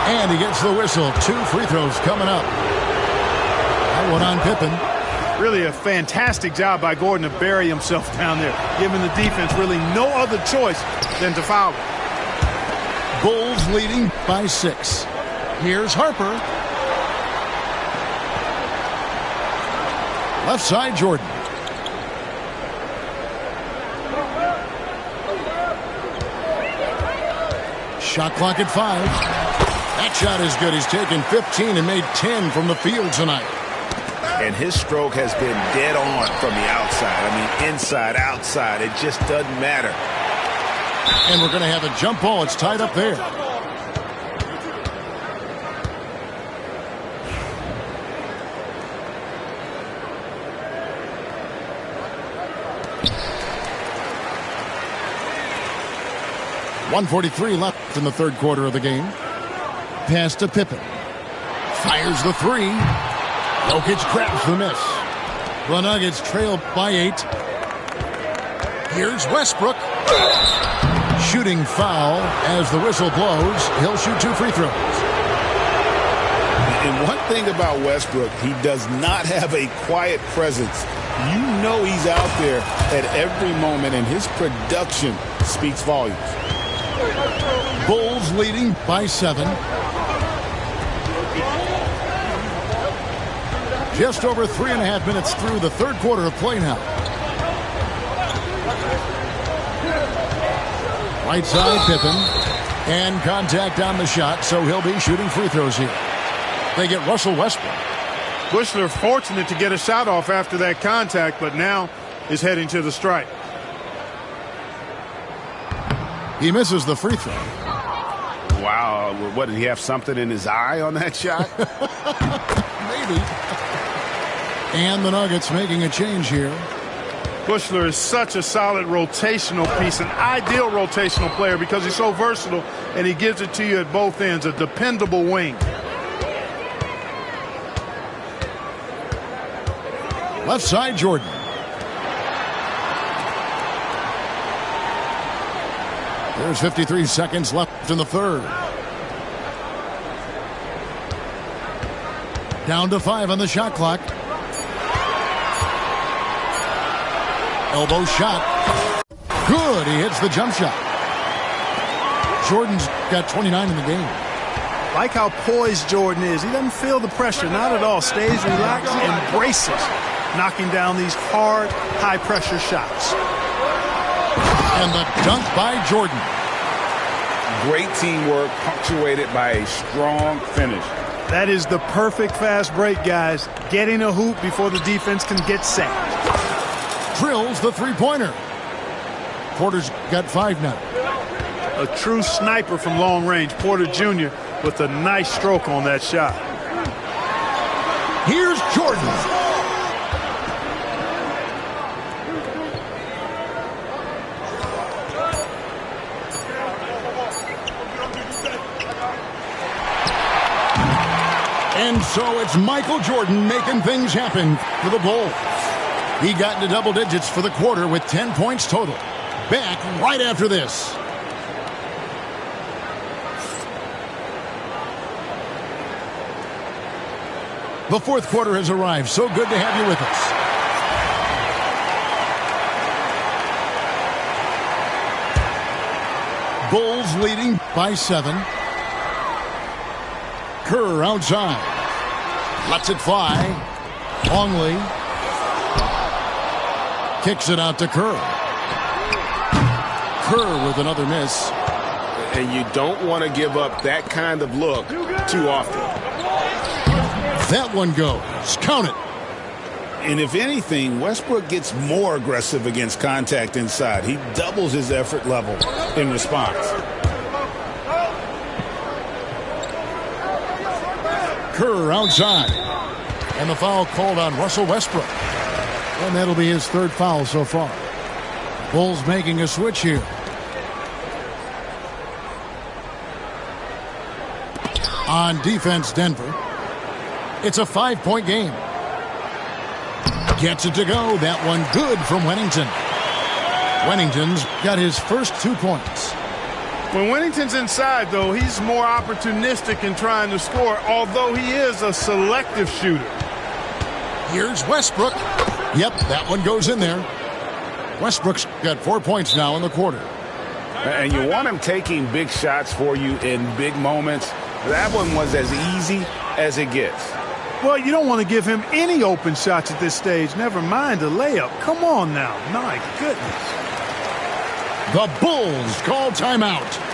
And he gets the whistle. 2 free throws coming up. That one on Pippen. Really a fantastic job by Gordon to bury himself down there, giving the defense really no other choice than to foul him. Bulls leading by 6. Here's Harper. Left side, Jordan. Shot clock at 5. That shot is good. He's taken 15 and made 10 from the field tonight. And his stroke has been dead on from the outside. I mean, inside, outside. It just doesn't matter. And we're going to have a jump ball. It's tied up there. .143 left in the third quarter of the game. Pass to Pippen. Fires the 3. Jokic grabs the miss. The Nuggets trail by 8. Here's Westbrook. Shooting foul as the whistle blows. He'll shoot 2 free throws. And one thing about Westbrook, he does not have a quiet presence. You know he's out there at every moment, and his production speaks volumes. Bulls leading by 7. Just over 3.5 minutes through the third quarter of play now. Right side, Pippen. And contact on the shot, so he'll be shooting free throws here. They get Russell Westbrook. Bushler fortunate to get a shot off after that contact, but now is heading to the stripe. He misses the free throw. Wow, what, did he have something in his eye on that shot? Maybe. And the Nuggets making a change here. Bushler is such a solid rotational piece, an ideal rotational player because he's so versatile and he gives it to you at both ends, a dependable wing. Left side, Jordan. There's 53 seconds left in the third. Down to 5 on the shot clock. Elbow shot. Good. He hits the jump shot. Jordan's got 29 in the game. Like how poised Jordan is. He doesn't feel the pressure. Not at all. Stays relaxed, embraces knocking down these hard, high-pressure shots. And the dunk by Jordan. Great teamwork punctuated by a strong finish. That is the perfect fast break, guys. Getting a hoop before the defense can get set. Drills the three-pointer. Porter's got 5 now. A true sniper from long range. Porter Jr. with a nice stroke on that shot. Here's Jordan. And so it's Michael Jordan making things happen for the Bulls. He got into double digits for the quarter with 10 points total. Back right after this. The fourth quarter has arrived. So good to have you with us. Bulls leading by 7. Kerr outside. Lets it fly. Longley. Kicks it out to Kerr. Kerr with another miss. And you don't want to give up that kind of look too often. That one goes. Count it. And if anything, Westbrook gets more aggressive against contact inside. He doubles his effort level in response. Kerr outside. And the foul called on Russell Westbrook. And that'll be his 3rd foul so far. Bulls making a switch here. On defense, Denver. It's a 5-point game. Gets it to go. That one good from Wennington. Wennington's got his first 2 points. When Wennington's inside, though, he's more opportunistic in trying to score, although he is a selective shooter. Here's Westbrook. Yep, that one goes in there. Westbrook's got 4 points now in the quarter. And you want him taking big shots for you in big moments. That one was as easy as it gets. Well, you don't want to give him any open shots at this stage. Never mind a layup. Come on now. My goodness. The Bulls call timeout.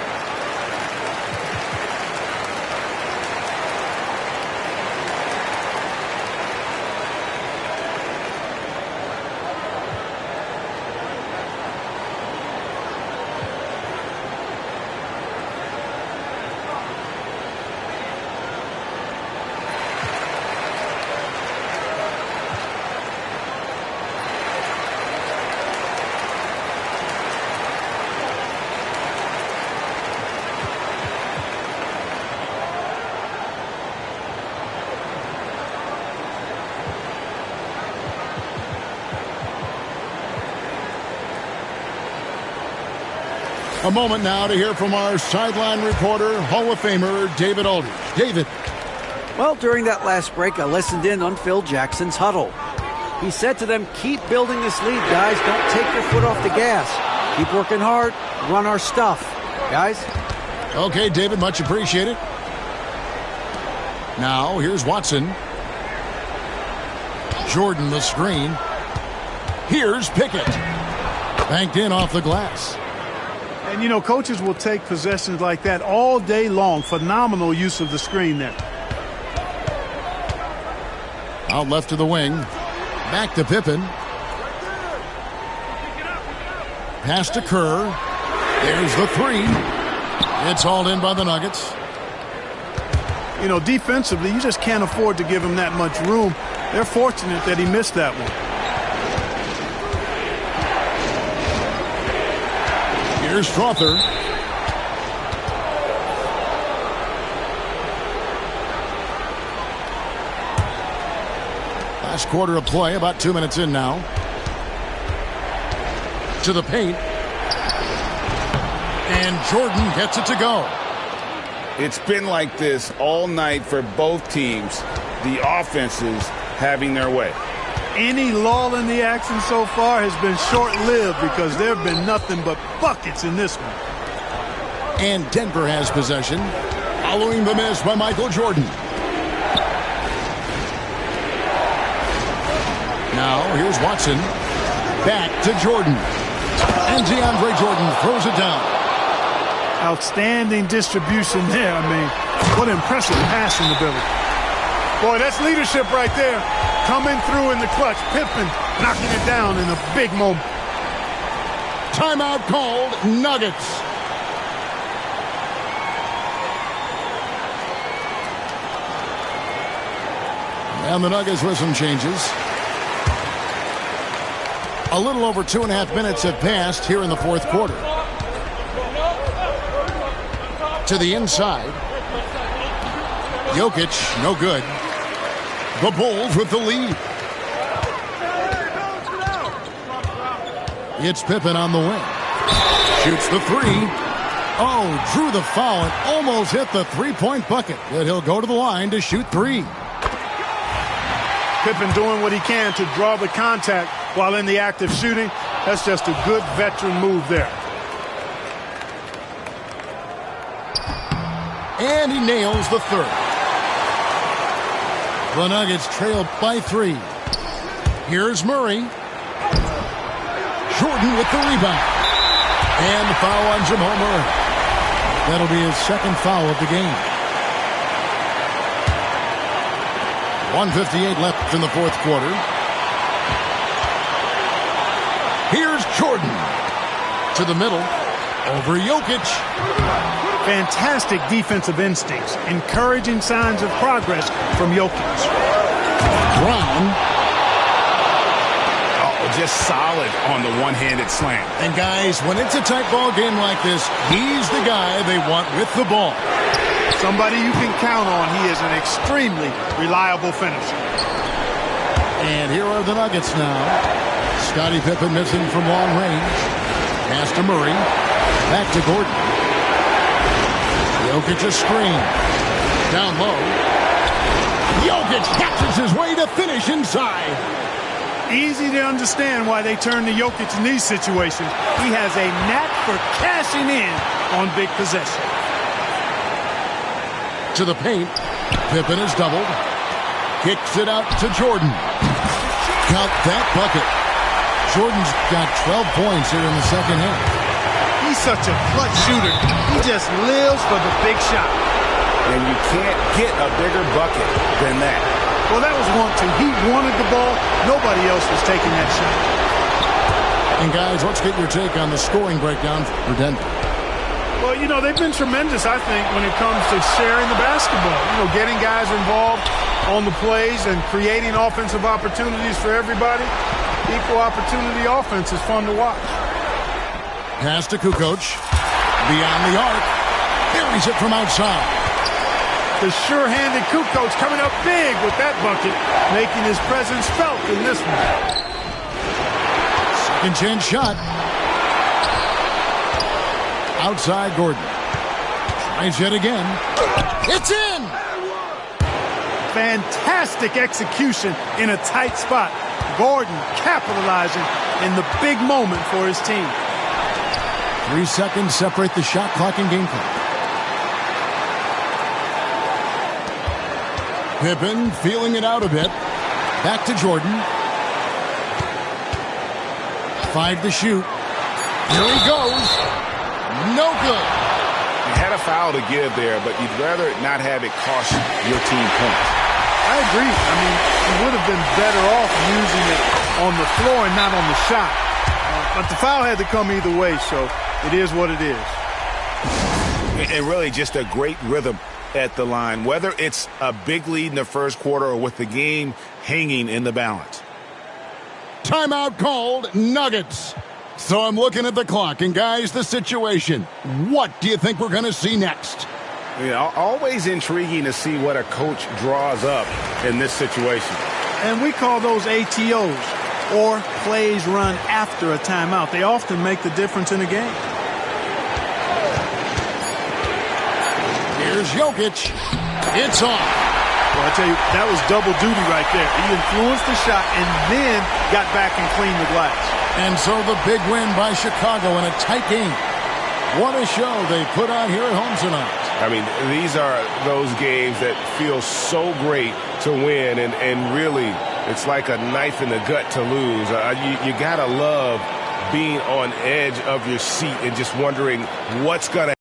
A moment now to hear from our sideline reporter, Hall of Famer David Aldridge. David. Well, during that last break, I listened in on Phil Jackson's huddle. He said to them, keep building this lead, guys. Don't take your foot off the gas. Keep working hard. Run our stuff. Guys? Okay, David, much appreciated. Now, here's Watson. Jordan the screen. Here's Pickett. Banked in off the glass. And, you know, coaches will take possessions like that all day long. Phenomenal use of the screen there. Out left to the wing. Back to Pippen. Pass to Kerr. There's the three. It's hauled in by the Nuggets. You know, defensively, you just can't afford to give him that much room. They're fortunate that he missed that one. Here's Strother. Last quarter of play, about 2 minutes in now. To the paint. And Jordan gets it to go. It's been like this all night for both teams. The offenses having their way. Any lull in the action so far has been short-lived because there have been nothing but buckets in this one. And Denver has possession, following the miss by Michael Jordan. Now, here's Watson. Back to Jordan. And DeAndre Jordan throws it down. Outstanding distribution there. I mean, what impressive passing ability. Boy, that's leadership right there. Coming through in the clutch. Pippen knocking it down in a big moment. Timeout called, Nuggets. And the Nuggets with some changes. A little over 2.5 minutes have passed here in the fourth quarter. To the inside. Jokic, no good. The Bulls with the lead. It's Pippen on the wing. Shoots the three. Oh, drew the foul and almost hit the three-point bucket. But he'll go to the line to shoot three. Pippen doing what he can to draw the contact while in the act of shooting. That's just a good veteran move there. And he nails the third. The Nuggets trail by 3. Here's Murray. Jordan with the rebound. And the foul on Jamal Murray. That'll be his second foul of the game. 1:58 left in the fourth quarter. Here's Jordan. To the middle. Over Jokic. Fantastic defensive instincts. Encouraging signs of progress from Jokic. Brown. Oh, just solid on the one-handed slam. And guys, when it's a tight ball game like this, he's the guy they want with the ball. Somebody you can count on. He is an extremely reliable finisher. And here are the Nuggets now. Scottie Pippen missing from long range. Pass to Murray. Back to Gordon. Jokic a screen. Down low. Jokic catches his way to finish inside. Easy to understand why they turn to Jokic in these situations. He has a knack for cashing in on big possessions. To the paint. Pippen is doubled. Kicks it out to Jordan. Count that bucket. Jordan's got 12 points here in the second half. He's such a clutch shooter. He just lives for the big shot. And you can't get a bigger bucket than that. Well, that was want to. He wanted the ball. Nobody else was taking that shot. And guys, let's get your take on the scoring breakdown for Denver. Well, you know, they've been tremendous, I think, when it comes to sharing the basketball. You know, getting guys involved on the plays and creating offensive opportunities for everybody. Equal opportunity offense is fun to watch. Pass to Kukoc. Beyond the arc. Carries it from outside. The sure-handed Kukoc coming up big with that bucket, making his presence felt in this one. Second chance shot. Outside Gordon. Tries yet again. It's in! Fantastic execution in a tight spot. Gordon capitalizing in the big moment for his team. 3 seconds separate the shot clock and game clock. Pippen feeling it out a bit. Back to Jordan. 5 to shoot. Here he goes. No good. You had a foul to give there, but you'd rather not have it cost your team points. I agree. I mean, you would have been better off using it on the floor and not on the shot. But the foul had to come either way, so it is what it is. And really just a great rhythm at the line, whether it's a big lead in the first quarter or with the game hanging in the balance. Timeout called, Nuggets. So I'm looking at the clock, and guys, the situation. What do you think we're going to see next? Yeah, always intriguing to see what a coach draws up in this situation. And we call those ATOs, or plays run after a timeout. They often make the difference in a game. Here's Jokic. It's off. Well, I tell you, that was double duty right there. He influenced the shot and then got back and cleaned the glass. And so the big win by Chicago in a tight game. What a show they put on here at home tonight. I mean, these are those games that feel so great to win, and really, it's like a knife in the gut to lose. You got to love being on edge of your seat and just wondering what's going to.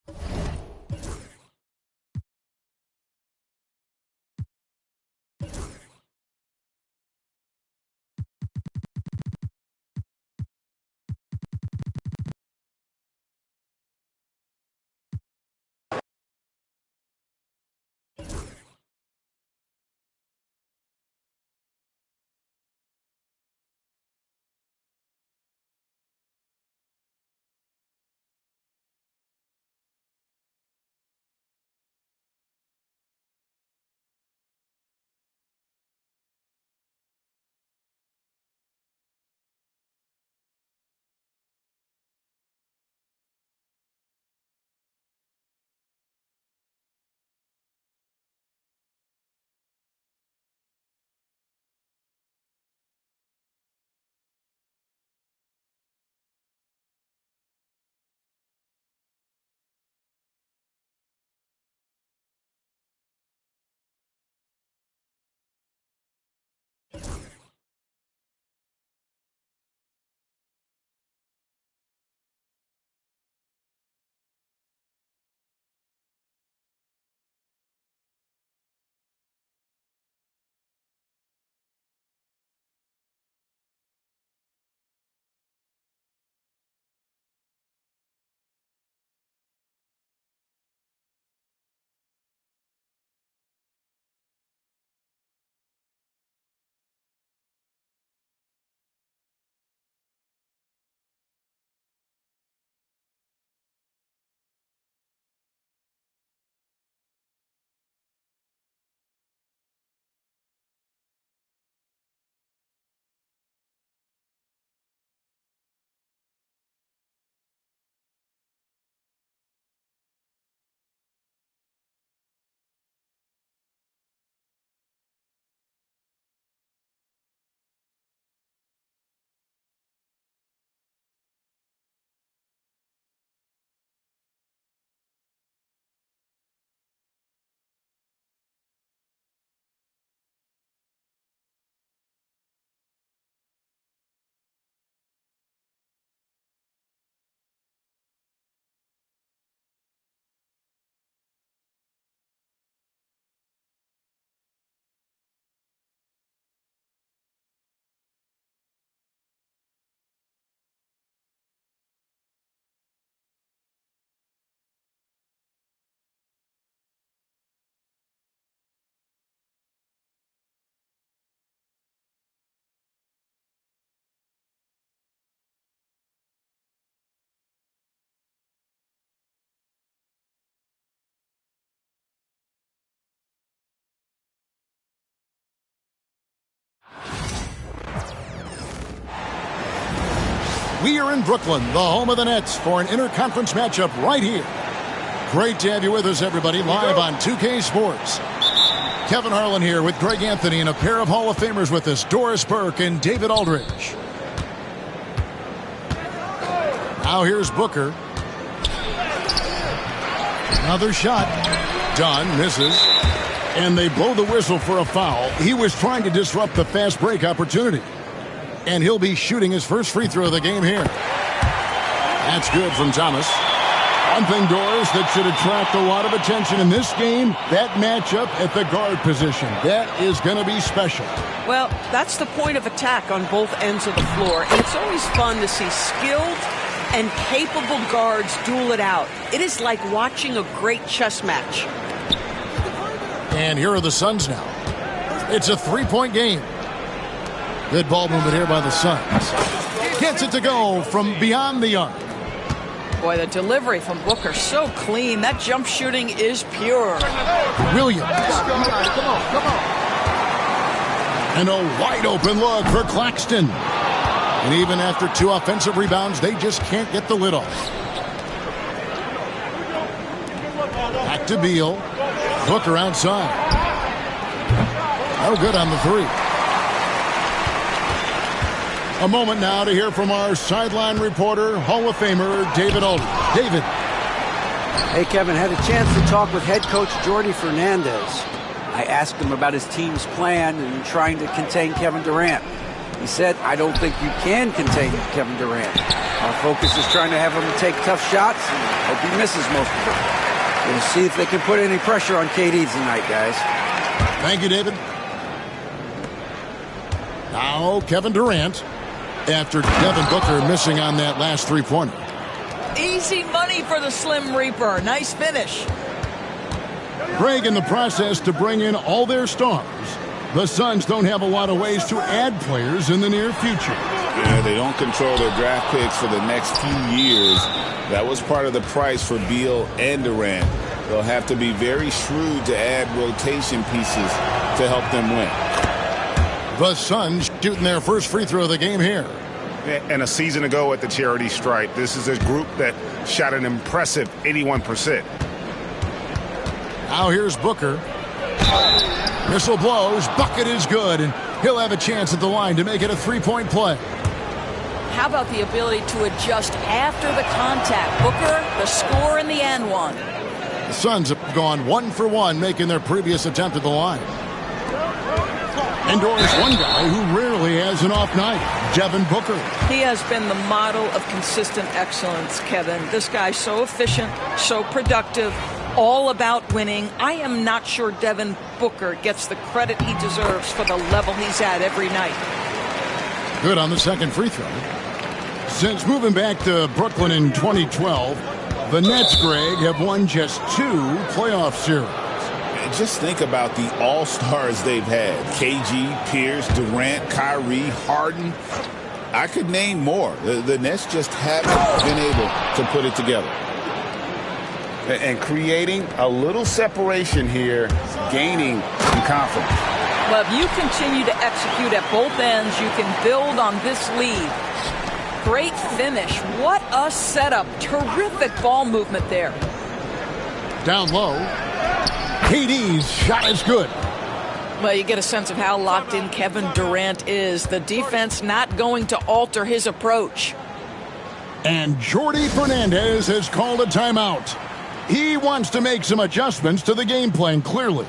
We are in Brooklyn, the home of the Nets, for an interconference matchup right here. Great to have you with us, everybody, live on 2K Sports. Kevin Harlan here with Greg Anthony and a pair of Hall of Famers with us, Doris Burke and David Aldridge. Now here's Booker. Another shot. Dunn misses. And they blow the whistle for a foul. He was trying to disrupt the fast break opportunity. And he'll be shooting his first free throw of the game here. That's good from Thomas. One thing, Doris, that should attract a lot of attention in this game, that matchup at the guard position. That is going to be special. Well, that's the point of attack on both ends of the floor, and it's always fun to see skilled and capable guards duel it out. It is like watching a great chess match. And here are the Suns now. It's a three-point game. Good ball movement here by the Suns. Gets it to go from beyond the arc. Boy, the delivery from Booker, so clean. That jump shooting is pure. Williams. Come on. And a wide open look for Claxton. And even after 2 offensive rebounds, they just can't get the lid off. Back to Beal. Booker outside. No good on the 3. A moment now to hear from our sideline reporter, Hall of Famer David Alden. David. Hey, Kevin, had a chance to talk with head coach Jordi Fernandez. I asked him about his team's plan in trying to contain Kevin Durant. He said, I don't think you can contain Kevin Durant. Our focus is trying to have him take tough shots and hope he misses most of them. We'll see if they can put any pressure on KD tonight, guys. Thank you, David. Now, Kevin Durant. After Devin Booker missing on that last three-pointer. Easy money for the Slim Reaper. Nice finish. Greg, in the process to bring in all their stars, the Suns don't have a lot of ways to add players in the near future. Yeah, they don't control their draft picks for the next few years. That was part of the price for Beal and Durant. They'll have to be very shrewd to add rotation pieces to help them win. The Suns shooting their first free throw of the game here. And a season ago at the charity stripe, this is a group that shot an impressive 81%. Now here's Booker. Whistle blows. Bucket is good, and he'll have a chance at the line to make it a three-point play. How about the ability to adjust after the contact? Booker, the score in the and one. The Suns have gone 1 for 1, making their previous attempt at the line. And Doris, one guy who rarely has an off night, Devin Booker. He has been the model of consistent excellence, Kevin. This guy's so efficient, so productive, all about winning. I am not sure Devin Booker gets the credit he deserves for the level he's at every night. Good on the second free throw. Since moving back to Brooklyn in 2012, the Nets, Greg, have won just 2 playoff series. Just think about the all-stars they've had. KG, Pierce, Durant, Kyrie, Harden. I could name more. The Nets just haven't been able to put it together. And creating a little separation here, gaining some confidence. Well, if you continue to execute at both ends, you can build on this lead. Great finish. What a setup. Terrific ball movement there. Down low. KD's shot is good. Well, you get a sense of how locked in Kevin Durant is. The defense not going to alter his approach. And Jordi Fernandez has called a timeout. He wants to make some adjustments to the game plan, clearly.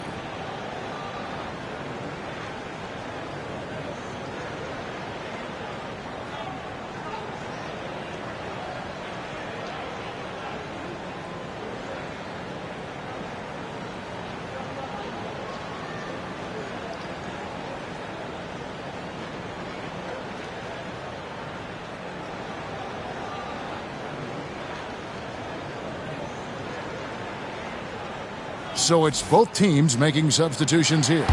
So it's both teams making substitutions here.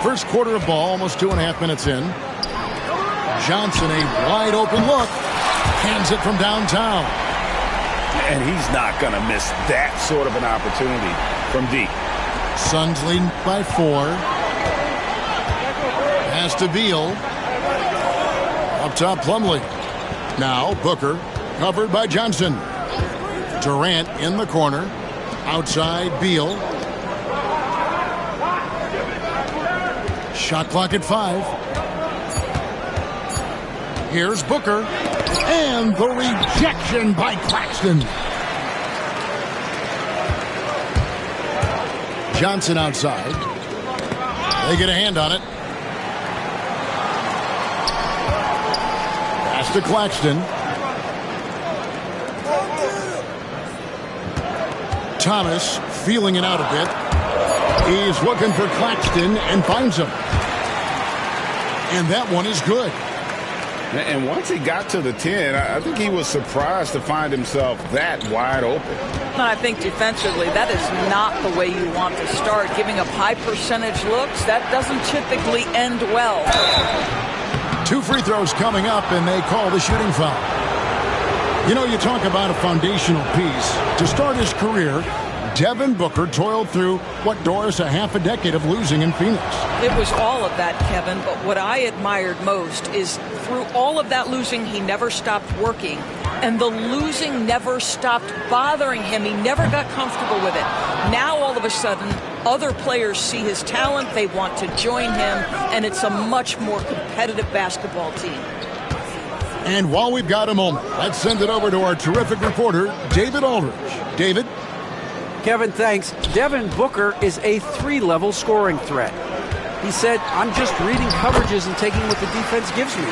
First quarter of ball, almost 2.5 minutes in. Johnson, a wide open look. Hands it from downtown. And he's not going to miss that sort of an opportunity from deep. Suns leading by 4. Pass to Beal. Up top, Plumlee. Now Booker, covered by Johnson. Durant in the corner. Outside, Beal. Shot clock at 5. Here's Booker. And the rejection by Claxton. Johnson outside. They get a hand on it. Pass to Claxton. Thomas feeling it out a bit. He's looking for Claxton and finds him. And that one is good. And once he got to the 10, I think he was surprised to find himself that wide open. I think defensively, that is not the way you want to start. Giving up high percentage looks, that doesn't typically end well. 2 free throws coming up, and they call the shooting foul. You know, you talk about a foundational piece. To start his career, Devin Booker toiled through, Doris, a half a decade of losing in Phoenix. It was all of that, Kevin, but what I admired most is through all of that losing, he never stopped working. And the losing never stopped bothering him. He never got comfortable with it. Now, all of a sudden, other players see his talent. They want to join him, and it's a much more competitive basketball team. And while we've got a moment, let's send it over to our terrific reporter, David Aldridge. David? Kevin, thanks. Devin Booker is a 3-level scoring threat. He said, I'm just reading coverages and taking what the defense gives me.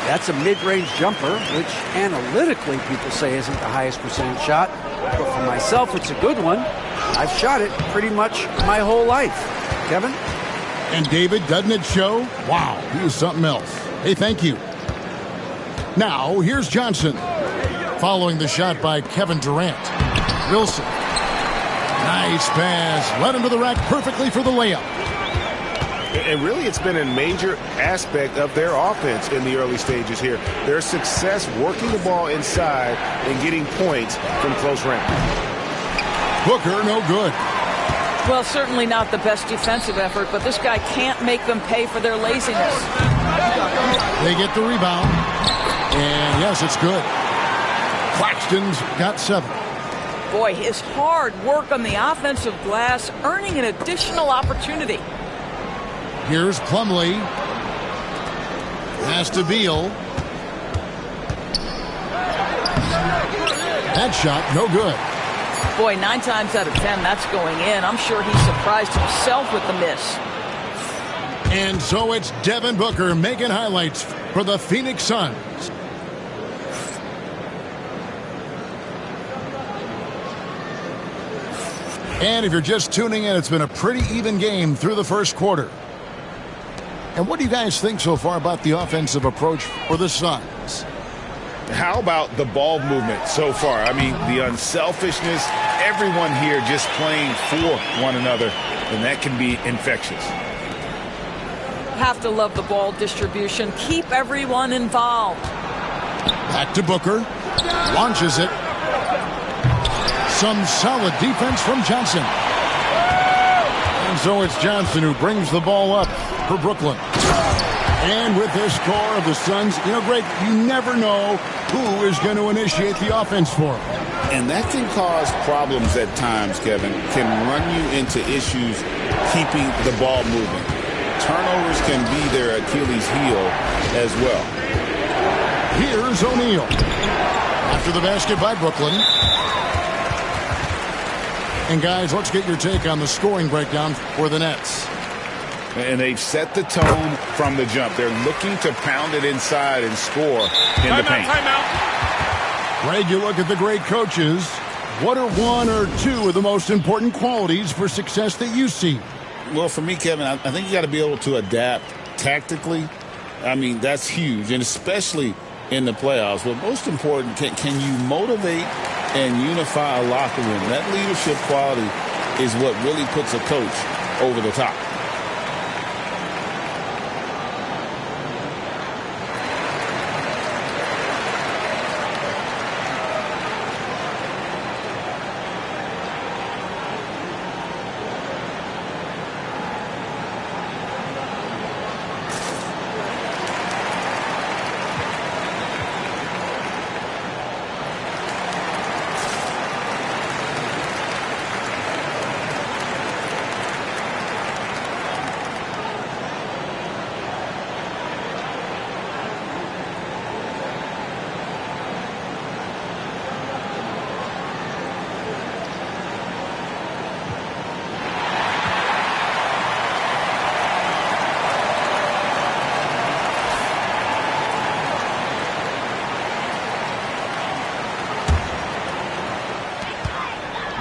That's a mid-range jumper, which analytically people say isn't the highest percentage shot. But for myself, it's a good one. I've shot it pretty much my whole life. Kevin? And David, doesn't it show? Wow, he is something else. Hey, thank you. Now, here's Johnson. Following the shot by Kevin Durant. Wilson. Nice pass. Led him to the rack perfectly for the layup. And really, it's been a major aspect of their offense in the early stages here. Their success working the ball inside and getting points from close range. Booker, no good. Well, certainly not the best defensive effort, but this guy can't make them pay for their laziness. They get the rebound. And yes, it's good. Claxton's got 7. Boy, his hard work on the offensive glass, earning an additional opportunity. Here's Plumlee. Pass to Beal. That shot, no good. Boy, 9 times out of 10, that's going in. I'm sure he surprised himself with the miss. And so it's Devin Booker making highlights for the Phoenix Suns. And if you're just tuning in, it's been a pretty even game through the first quarter. And what do you guys think so far about the offensive approach for the Suns? How about the ball movement so far? I mean, the unselfishness, everyone here just playing for one another, and that can be infectious. Have to love the ball distribution. Keep everyone involved. Back to Booker. Launches it. Some solid defense from Johnson. And so it's Johnson who brings the ball up for Brooklyn. And with this score of the Suns, Greg, you never know who is going to initiate the offense for them. And that can cause problems at times, Kevin. Can run you into issues keeping the ball moving. Turnovers can be their Achilles heel as well. Here's O'Neal. After the basket by Brooklyn. And guys, let's get your take on the scoring breakdown for the Nets. And they've set the tone from the jump. They're looking to pound it inside and score in the paint. Timeout. Greg, you look at the great coaches. What are 1 or 2 of the most important qualities for success that you see? Well, for me, Kevin, I think you got to be able to adapt tactically. I mean, that's huge, and especially in the playoffs. But most important, can you motivate and unify a locker room? That leadership quality is what really puts a coach over the top.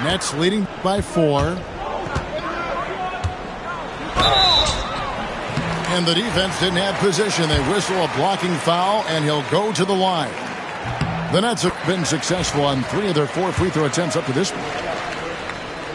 Nets leading by 4. And the defense didn't have position. They whistle a blocking foul, and he'll go to the line. The Nets have been successful on 3 of their 4 free throw attempts up to this point.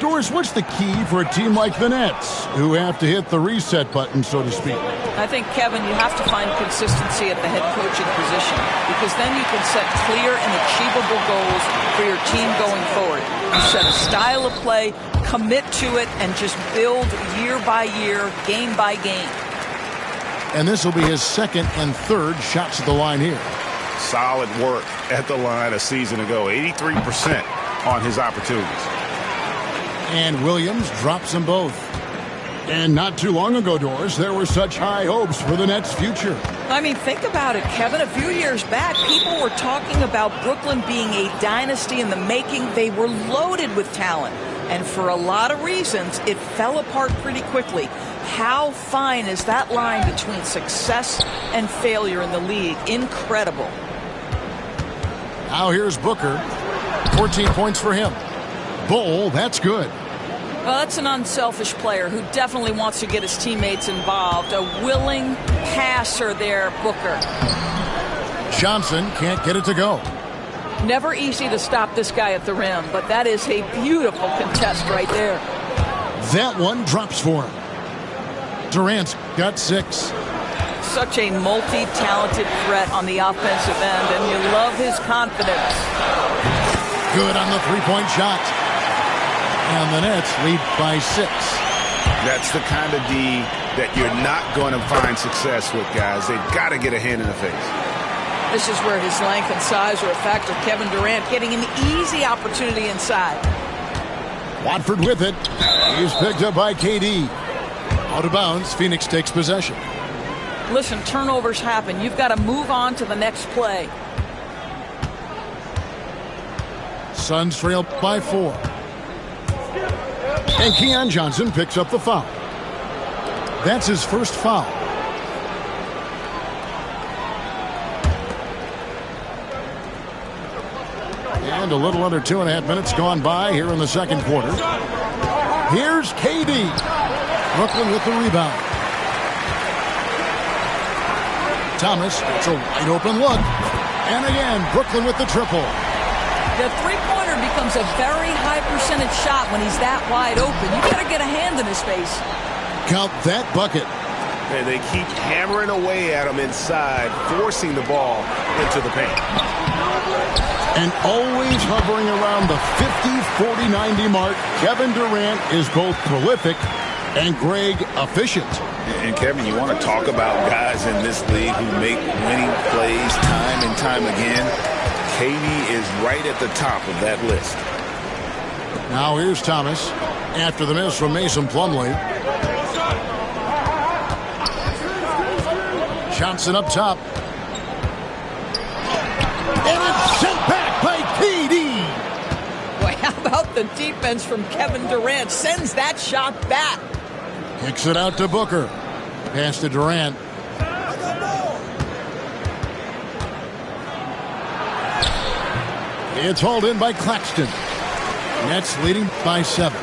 Doris, what's the key for a team like the Nets, who have to hit the reset button, so to speak? I think, Kevin, you have to find consistency at the head coaching position, because then you can set clear and achievable goals for your team going forward. You set a style of play, commit to it, and just build year by year, game by game. And this will be his 2nd and 3rd shots at the line here. Solid work at the line a season ago. 83% on his opportunities. And Williams drops them both. And not too long ago, Doris, there were such high hopes for the Nets' future. I mean, think about it, Kevin. A few years back, people were talking about Brooklyn being a dynasty in the making. They were loaded with talent. And for a lot of reasons, it fell apart pretty quickly. How fine is that line between success and failure in the league? Incredible. Now here's Booker. 14 points for him. Bull, that's good. Well, that's an unselfish player who definitely wants to get his teammates involved. A willing passer there, Booker. Johnson can't get it to go. Never easy to stop this guy at the rim, but that is a beautiful contest right there. That one drops for him. Durant's got 6. Such a multi-talented threat on the offensive end, and you love his confidence. Good on the 3-point shot. And the Nets lead by 6. That's the kind of D that you're not going to find success with, guys. They've got to get a hand in the face. This is where his length and size are a factor. Kevin Durant getting an easy opportunity inside. Watford with it. He's picked up by KD. Out of bounds, Phoenix takes possession. Listen, turnovers happen. You've got to move on to the next play. Suns trail by 4. And Keon Johnson picks up the foul. That's his first foul. And a little under 2.5 minutes gone by here in the second quarter. Here's KD. Brooklyn with the rebound. Thomas, it's a wide open look. And again, Brooklyn with the triple. The three-pointer becomes a very high percentage shot when he's that wide open. You got to get a hand in his face. Count that bucket. And they keep hammering away at him inside, forcing the ball into the paint. And always hovering around the 50, 40, 90 mark, Kevin Durant is both prolific and Greg efficient. And Kevin, you want to talk about guys in this league who make winning plays time and time again. KD is right at the top of that list. Now here's Thomas after the miss from Mason Plumlee. Johnson up top. And it's sent back by KD. Boy, how about the defense from Kevin Durant? Sends that shot back. Kicks it out to Booker. Pass to Durant. It's hauled in by Claxton. Nets leading by 7.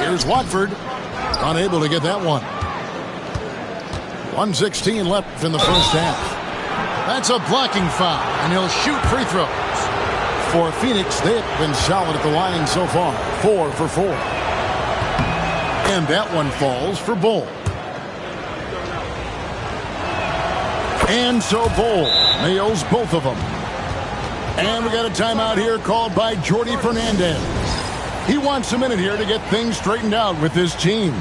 Here's Watford. Unable to get that one. 1:16 left in the first half. That's a blocking foul, and he'll shoot free throws. For Phoenix, they've been solid at the line so far. 4 for 4. And that one falls for Bull. And so Bull nails both of them. And we got a timeout here called by Jordi Fernandez. He wants a minute here to get things straightened out with his team.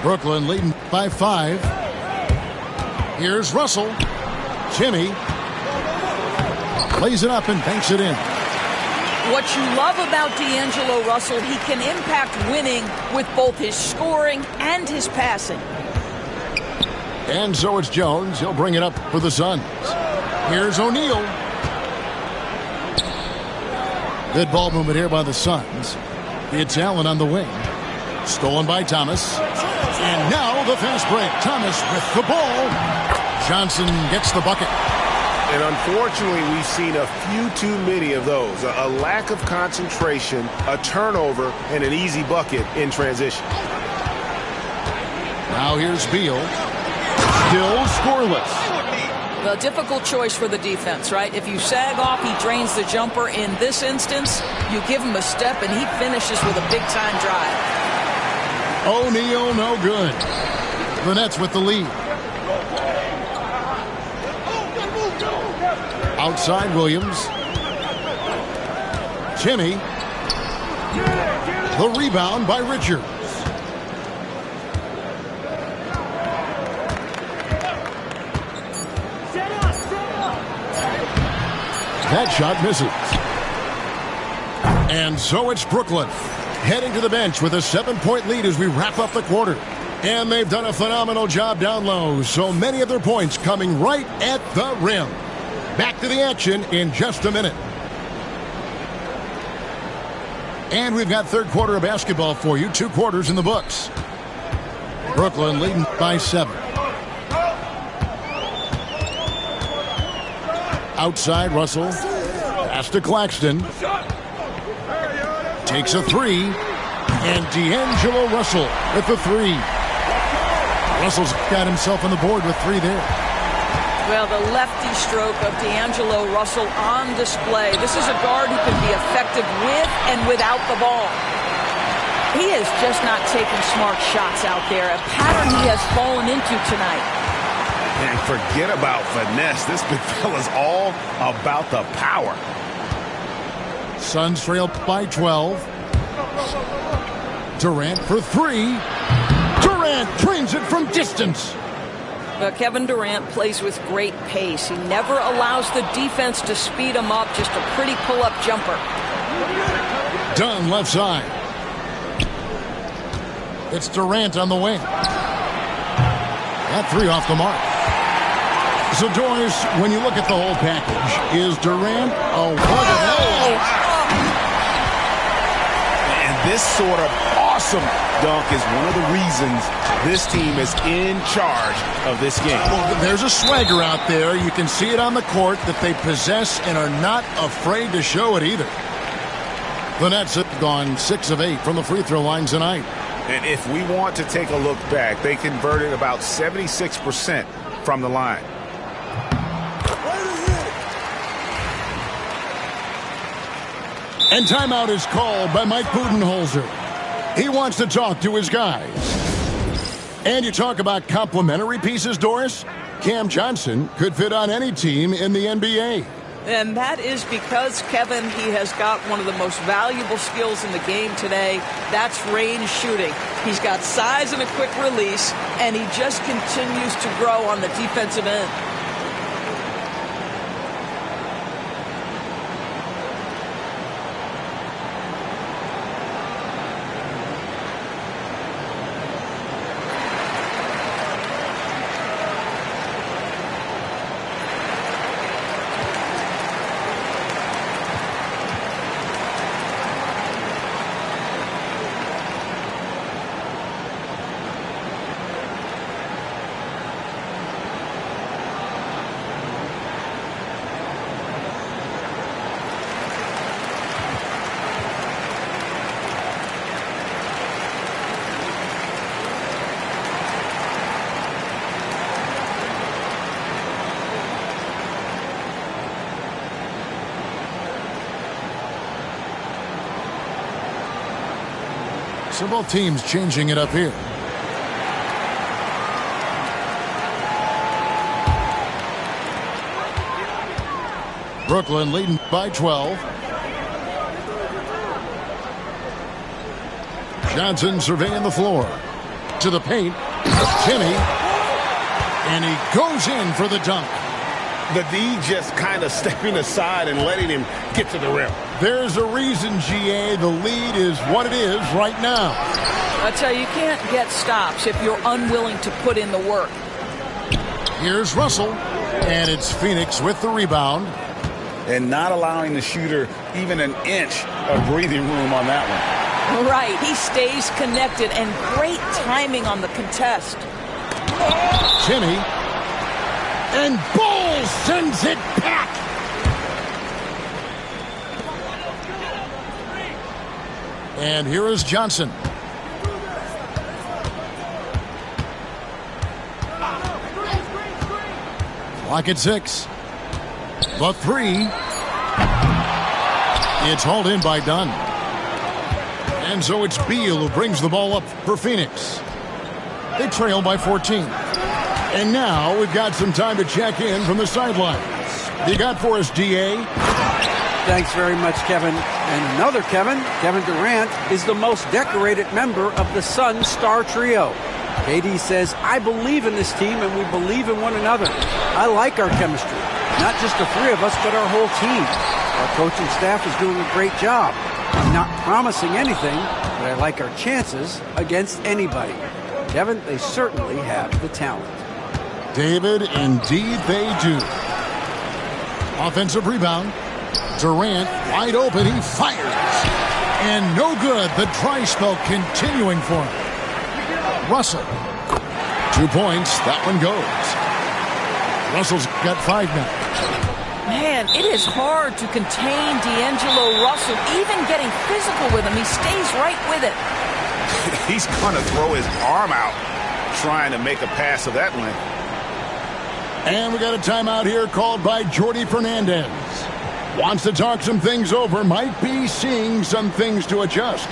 Brooklyn leading by 5. Here's Russell. Jimmy lays it up and banks it in. What you love about D'Angelo Russell, he can impact winning with both his scoring and his passing. And so it's Jones. He'll bring it up for the Suns. Here's O'Neal. Good ball movement here by the Suns. It's Allen on the wing. Stolen by Thomas. And now the fast break. Thomas with the ball. Johnson gets the bucket. And unfortunately, we've seen a few too many of those. A lack of concentration, a turnover, and an easy bucket in transition. Now here's Beal. Still scoreless. The difficult choice for the defense, right? If you sag off, he drains the jumper. In this instance, you give him a step, and he finishes with a big-time drive. O'Neal, no good. The Nets with the lead. Outside Williams. Jimmy. The rebound by Richards. That shot misses. And so it's Brooklyn heading to the bench with a 7-point lead as we wrap up the quarter. And they've done a phenomenal job down low. So many of their points coming right at the rim. Back to the action in just a minute. And we've got third quarter of basketball for you. 2 quarters in the books. Brooklyn leading by 7. Outside Russell. Pass to Claxton. Takes a 3. And D'Angelo Russell with the 3. Russell's got himself on the board with 3 there. Well, the lefty stroke of D'Angelo Russell on display. This is a guard who can be effective with and without the ball. He is just not taking smart shots out there, a pattern he has fallen into tonight. And forget about finesse. This big fella's all about the power. Suns trail by 12. Durant for 3. Durant drains it from distance. Kevin Durant plays with great pace. He never allows the defense to speed him up. Just a pretty pull-up jumper. Dunn left side. It's Durant on the wing. That 3 off the mark. So, Doris, when you look at the whole package, is Durant a And this sort of awesome dunk is one of the reasons this team is in charge of this game. Well, there's a swagger out there. You can see it on the court that they possess and are not afraid to show it either. The Nets have gone 6 of 8 from the free throw line tonight. And if we want to take a look back, they converted about 76% from the line. And timeout is called by Mike Budenholzer. He wants to talk to his guys. And you talk about complementary pieces, Doris. Cam Johnson could fit on any team in the NBA. And that is because, Kevin, he has got one of the most valuable skills in the game today. That's range shooting. He's got size and a quick release, and he just continues to grow on the defensive end. So both teams changing it up here. Brooklyn leading by 12. Johnson surveying the floor. to the paint. Timmy. And he goes in for the dunk. The D just kind of stepping aside and letting him get to the rim. There's a reason, GA, the lead is what it is right now. I tell you, you can't get stops if you're unwilling to put in the work. Here's Russell, and it's Phoenix with the rebound. And not allowing the shooter even an inch of breathing room on that one. Right, he stays connected, and great timing on the contest. Timmy. And Ball sends it back. And here is Johnson. Clock at 6. The three. It's hauled in by Dunn. And so it's Beal who brings the ball up for Phoenix. They trail by 14. And now we've got some time to check in from the sidelines. You got for us, DA? Thanks very much, Kevin. And another Kevin, Kevin Durant, is the most decorated member of the Suns star trio. KD says, I believe in this team and we believe in one another. I like our chemistry. Not just the three of us, but our whole team. Our coaching staff is doing a great job. I'm not promising anything, but I like our chances against anybody. Kevin, they certainly have the talent. David, indeed they do. Offensive rebound. Durant wide open. He fires. And no good. The dry spell continuing for him. Russell. 2 points. That one goes. Russell's got 5 now. Man, it is hard to contain D'Angelo Russell, even getting physical with him. He stays right with it. He's going to throw his arm out trying to make a pass of that length. And we got a timeout here called by Jordi Fernandez. Wants to talk some things over. Might be seeing some things to adjust.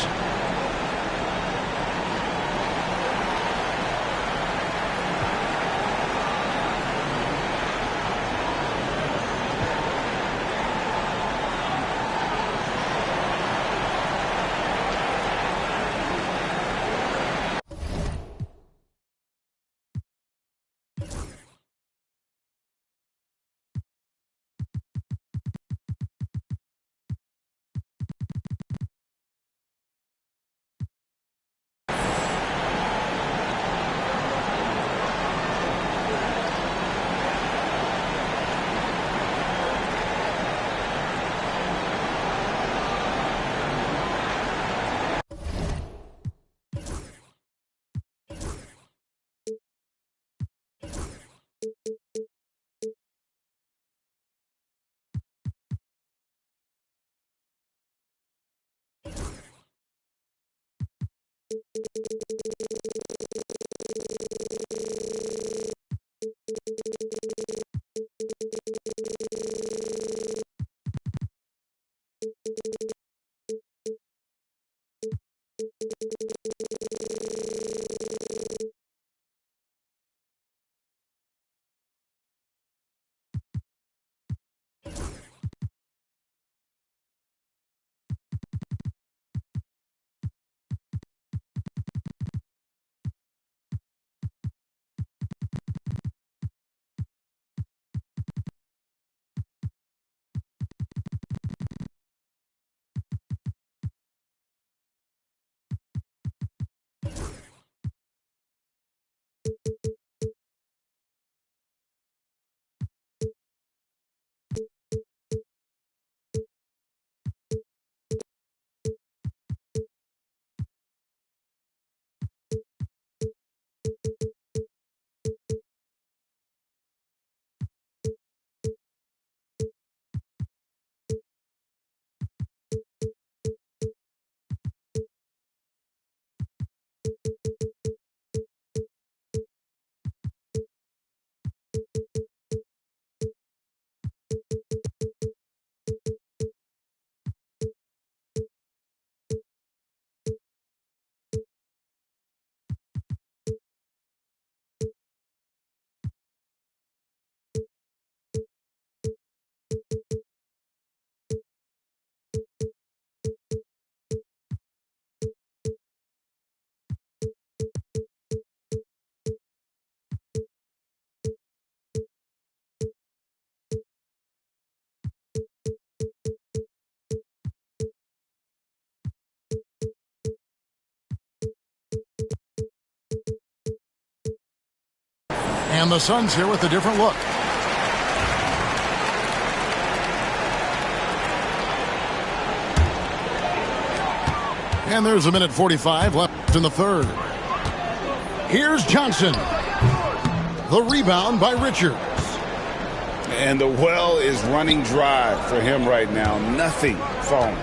And the Suns here with a different look. And there's a minute 45 left in the third. Here's Johnson. The rebound by Richards. And the well is running dry for him right now. Nothing falling.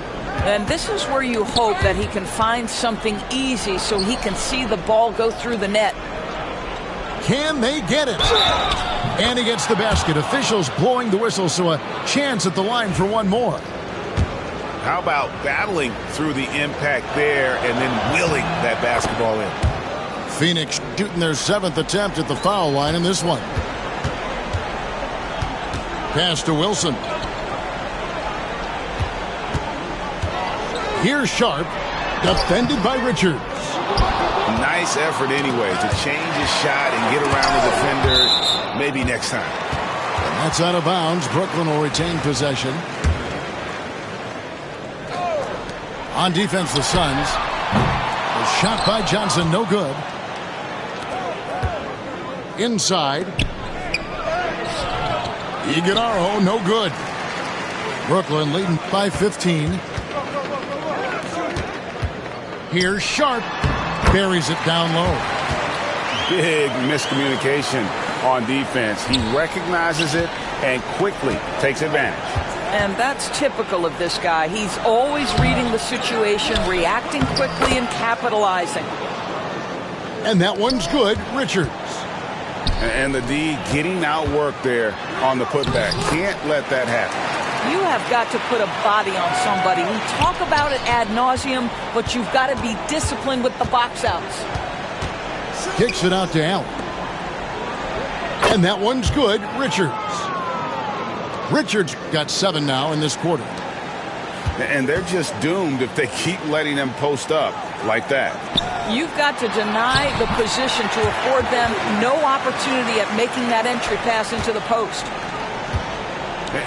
And this is where you hope that he can find something easy so he can see the ball go through the net. Can they get it? And he gets the basket. Officials blowing the whistle, so a chance at the line for one more. How about battling through the impact there and then willing that basketball in? Phoenix shooting their 7th attempt at the foul line in this one. Pass to Wilson. Here's Sharp, defended by Richards. Nice effort anyway to change his shot and get around the defender maybe next time. And that's out of bounds. Brooklyn will retain possession. On defense, the Suns. A shot by Johnson, no good. Inside. Iguodala, no good. Brooklyn leading by 15. Here's Sharp. Buries it down low. Big miscommunication on defense. He recognizes it and quickly takes advantage. And that's typical of this guy. He's always reading the situation, reacting quickly, and capitalizing. And that one's good. Richards. And the D getting outworked there on the putback. Can't let that happen. You have got to put a body on somebody. We talk about it ad nauseum, but you've got to be disciplined with the box outs. Kicks it out to Allen. And that one's good. Richards. Richards got 7 now in this quarter. And they're just doomed if they keep letting them post up like that. You've got to deny the position to afford them no opportunity at making that entry pass into the post.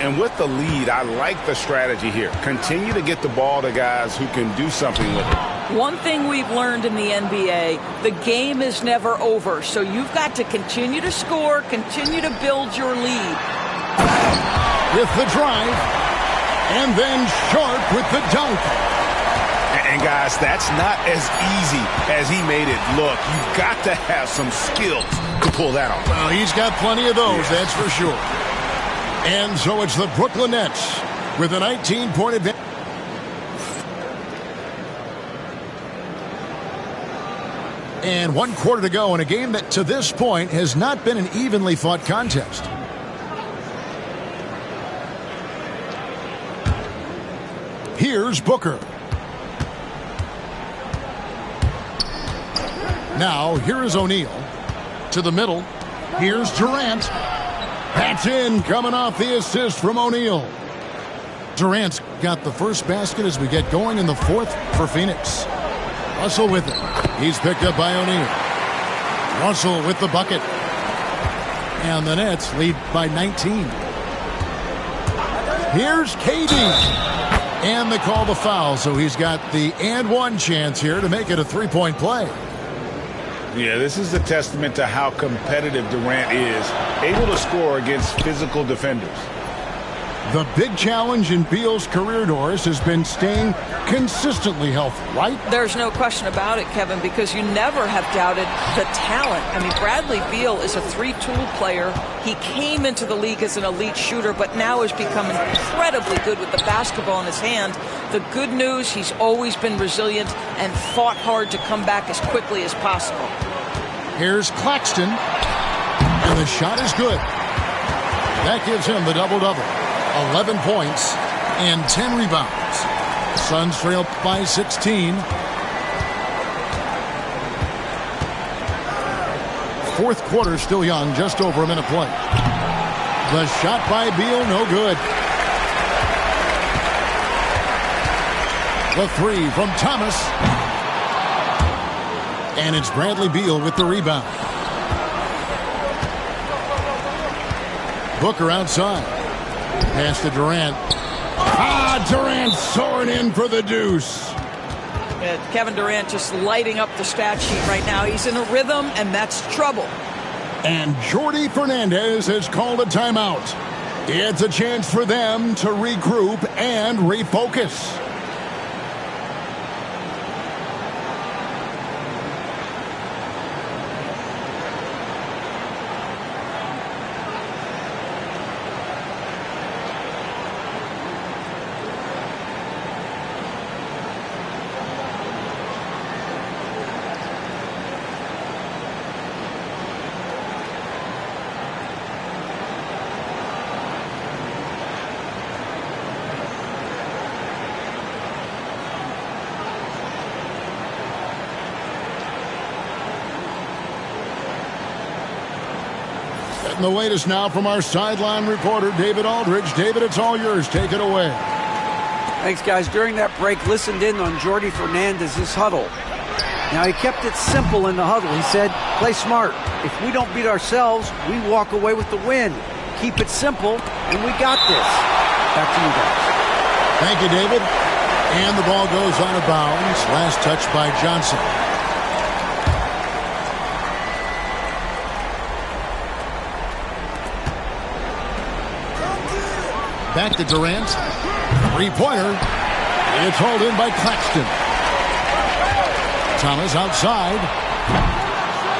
And with the lead, I like the strategy here. Continue to get the ball to guys who can do something with it. One thing we've learned in the NBA, the game is never over. So you've got to continue to score, continue to build your lead. With the drive, and then Sharp with the dunk. And guys, that's not as easy as he made it look. You've got to have some skills to pull that off. Well, he's got plenty of those, that's for sure. And so it's the Brooklyn Nets with a 19-point advantage. And 1 quarter to go in a game that to this point has not been an evenly fought contest. Here's Booker. Now, here is O'Neal. To the middle. Here's Durant. That's in, coming off the assist from O'Neal. Durant's got the first basket as we get going in the fourth for Phoenix. Russell with it. He's picked up by O'Neal. Russell with the bucket. And the Nets lead by 19. Here's KD. And they call the foul, so he's got the and one chance here to make it a three-point play. Yeah, this is a testament to how competitive Durant is, able to score against physical defenders. The big challenge in Beal's career, Doris, has been staying consistently healthy, right? There's no question about it, Kevin, because you never have doubted the talent. I mean, Bradley Beal is a three-tool player. He came into the league as an elite shooter, but now has become incredibly good with the basketball in his hand. The good news, he's always been resilient and fought hard to come back as quickly as possible. Here's Claxton, and the shot is good. That gives him the double-double. 11 points and 10 rebounds. Suns trail by 16. Fourth quarter still young, just over a minute play. The shot by Beal, no good. The three from Thomas. And it's Bradley Beal with the rebound. Booker outside. Pass to Durant. Durant soaring in for the deuce. Kevin Durant just lighting up the stat sheet right now. He's in a rhythm, and that's trouble. And Jordi Fernandez has called a timeout. It's a chance for them to regroup and refocus. And the latest now from our sideline reporter, David Aldridge. David, it's all yours. Take it away. Thanks, guys. During that break, listened in on Jordi Fernandez's huddle. Now, he kept it simple in the huddle. He said, play smart. If we don't beat ourselves, we walk away with the win. Keep it simple, and we got this. Back to you guys. Thank you, David. And the ball goes out of bounds. Last touch by Johnson. Back to Durant. Three-pointer. It's hauled in by Claxton. Thomas outside.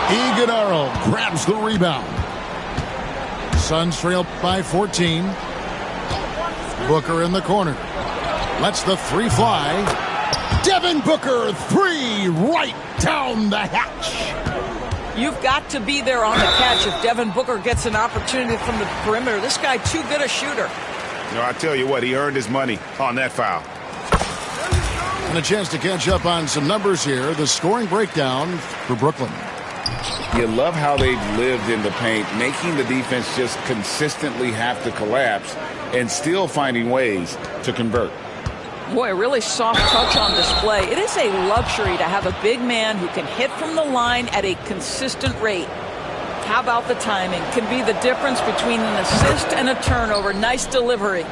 Iguodala grabs the rebound. Suns trail by 14. Booker in the corner. Lets the three fly. Devin Booker, three right down the hatch. You've got to be there on the catch if Devin Booker gets an opportunity from the perimeter. This guy too good a shooter. No, I tell you what, he earned his money on that foul. And a chance to catch up on some numbers here. The scoring breakdown for Brooklyn. You love how they've lived in the paint, making the defense just consistently have to collapse and still finding ways to convert. Boy, a really soft touch on display. It is a luxury to have a big man who can hit from the line at a consistent rate. How about the timing? Can be the difference between an assist and a turnover. Nice delivery.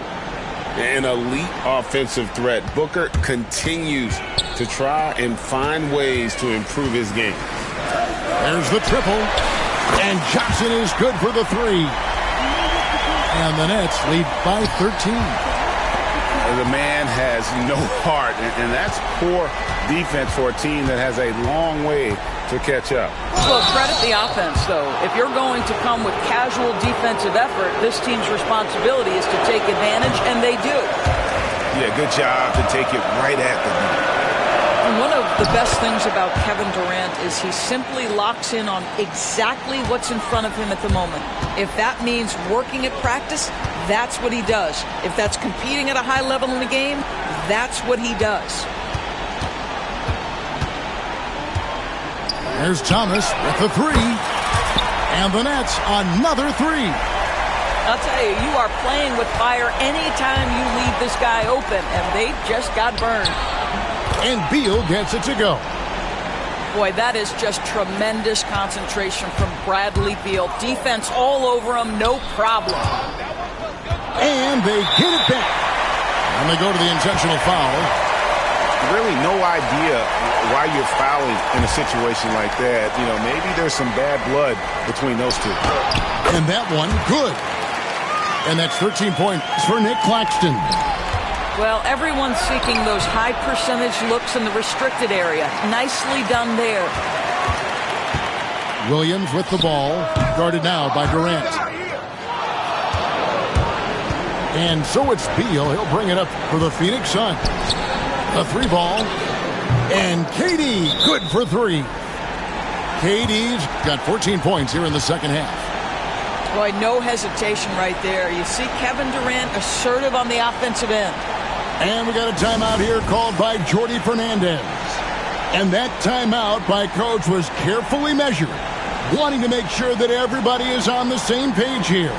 An elite offensive threat. Booker continues to try and find ways to improve his game. There's the triple. And Johnson is good for the three. And the Nets lead by 13. The man has no heart, and that's poor defense for a team that has a long way to catch up. Well, credit the offense, though. If you're going to come with casual defensive effort, this team's responsibility is to take advantage, and they do. Yeah, good job to take it right at the net. And one of the best things about Kevin Durant is he simply locks in on exactly what's in front of him at the moment. If that means working at practice, that's what he does. If that's competing at a high level in the game, that's what he does. There's Thomas with the three. And the Nets, another three. I'll tell you, you are playing with fire anytime you leave this guy open, and they just got burned. And Beal gets it to go. Boy, that is just tremendous concentration from Bradley Beal. Defense all over him, no problem. And they get it back. And they go to the intentional foul. Really no idea why you're fouling in a situation like that. You know, maybe there's some bad blood between those two. And that one, good. And that's 13 points for Nick Claxton. Well, everyone's seeking those high percentage looks in the restricted area. Nicely done there. Williams with the ball, guarded now by Durant. And so it's Beal. He'll bring it up for the Phoenix Suns. The three ball. And KD, good for three. KD's got 14 points here in the second half. Boy, no hesitation right there. You see Kevin Durant assertive on the offensive end. And we got a timeout here called by Jordi Fernandez. And that timeout by Coach was carefully measured, wanting to make sure that everybody is on the same page here.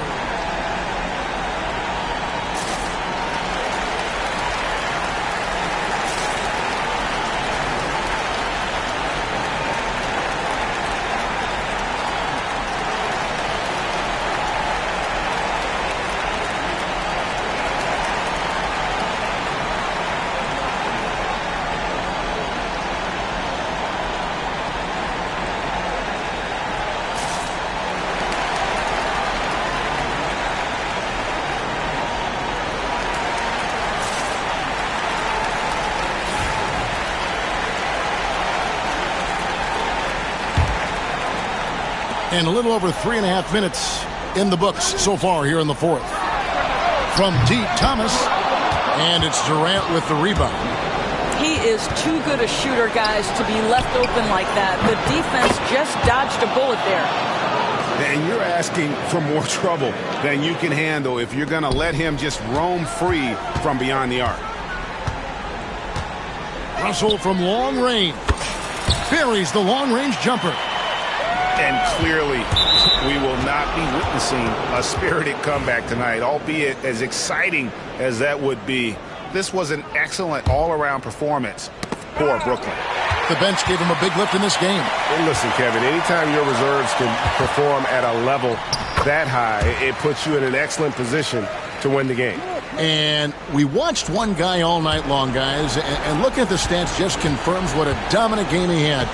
And a little over 3.5 minutes in the books so far here in the fourth. From deep, Thomas. And it's Durant with the rebound. He is too good a shooter, guys, to be left open like that. The defense just dodged a bullet there. And you're asking for more trouble than you can handle if you're going to let him just roam free from beyond the arc. Russell from long range. Buries the long-range jumper. And clearly, we will not be witnessing a spirited comeback tonight, albeit as exciting as that would be. This was an excellent all-around performance for Brooklyn. The bench gave him a big lift in this game. And listen, Kevin, anytime your reserves can perform at a level that high, it puts you in an excellent position to win the game. And we watched one guy all night long, guys, and looking at the stats just confirms what a dominant game he had.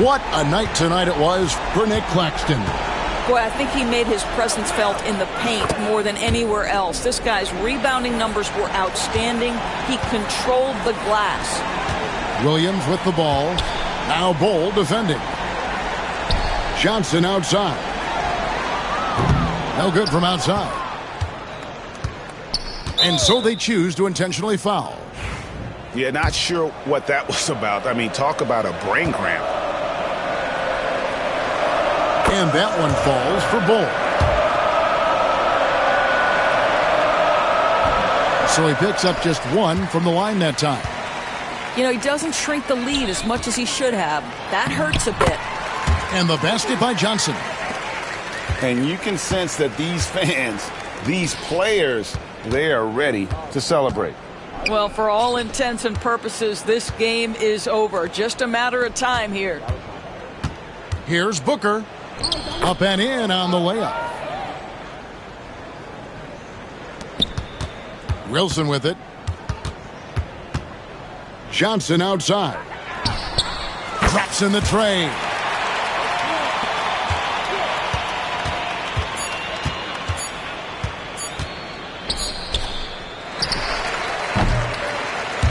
What a night tonight it was for Nick Claxton. Boy, I think he made his presence felt in the paint more than anywhere else. This guy's rebounding numbers were outstanding. He controlled the glass. Williams with the ball. Now Bol defending. Johnson outside. No good from outside. And so they choose to intentionally foul. Yeah, not sure what that was about. I mean, talk about a brain cramp. And that one falls for Bol. So he picks up just one from the line that time. You know, he doesn't shrink the lead as much as he should have. That hurts a bit. And the basket by Johnson. And you can sense that these fans, these players, they are ready to celebrate. Well, for all intents and purposes, this game is over. Just a matter of time here. Here's Booker. Up and in on the layup. Wilson with it. Johnson outside. Drops in the tray.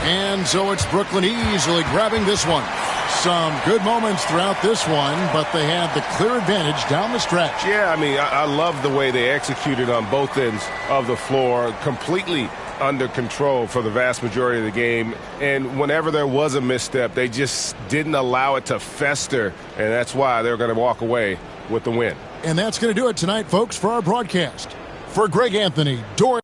And so it's Brooklyn easily grabbing this one. Some good moments throughout this one, but they had the clear advantage down the stretch. Yeah, I mean, I love the way they executed on both ends of the floor, completely under control for the vast majority of the game. And whenever there was a misstep, they just didn't allow it to fester, and that's why they're going to walk away with the win. And that's going to do it tonight, folks, for our broadcast. For Greg Anthony, Doris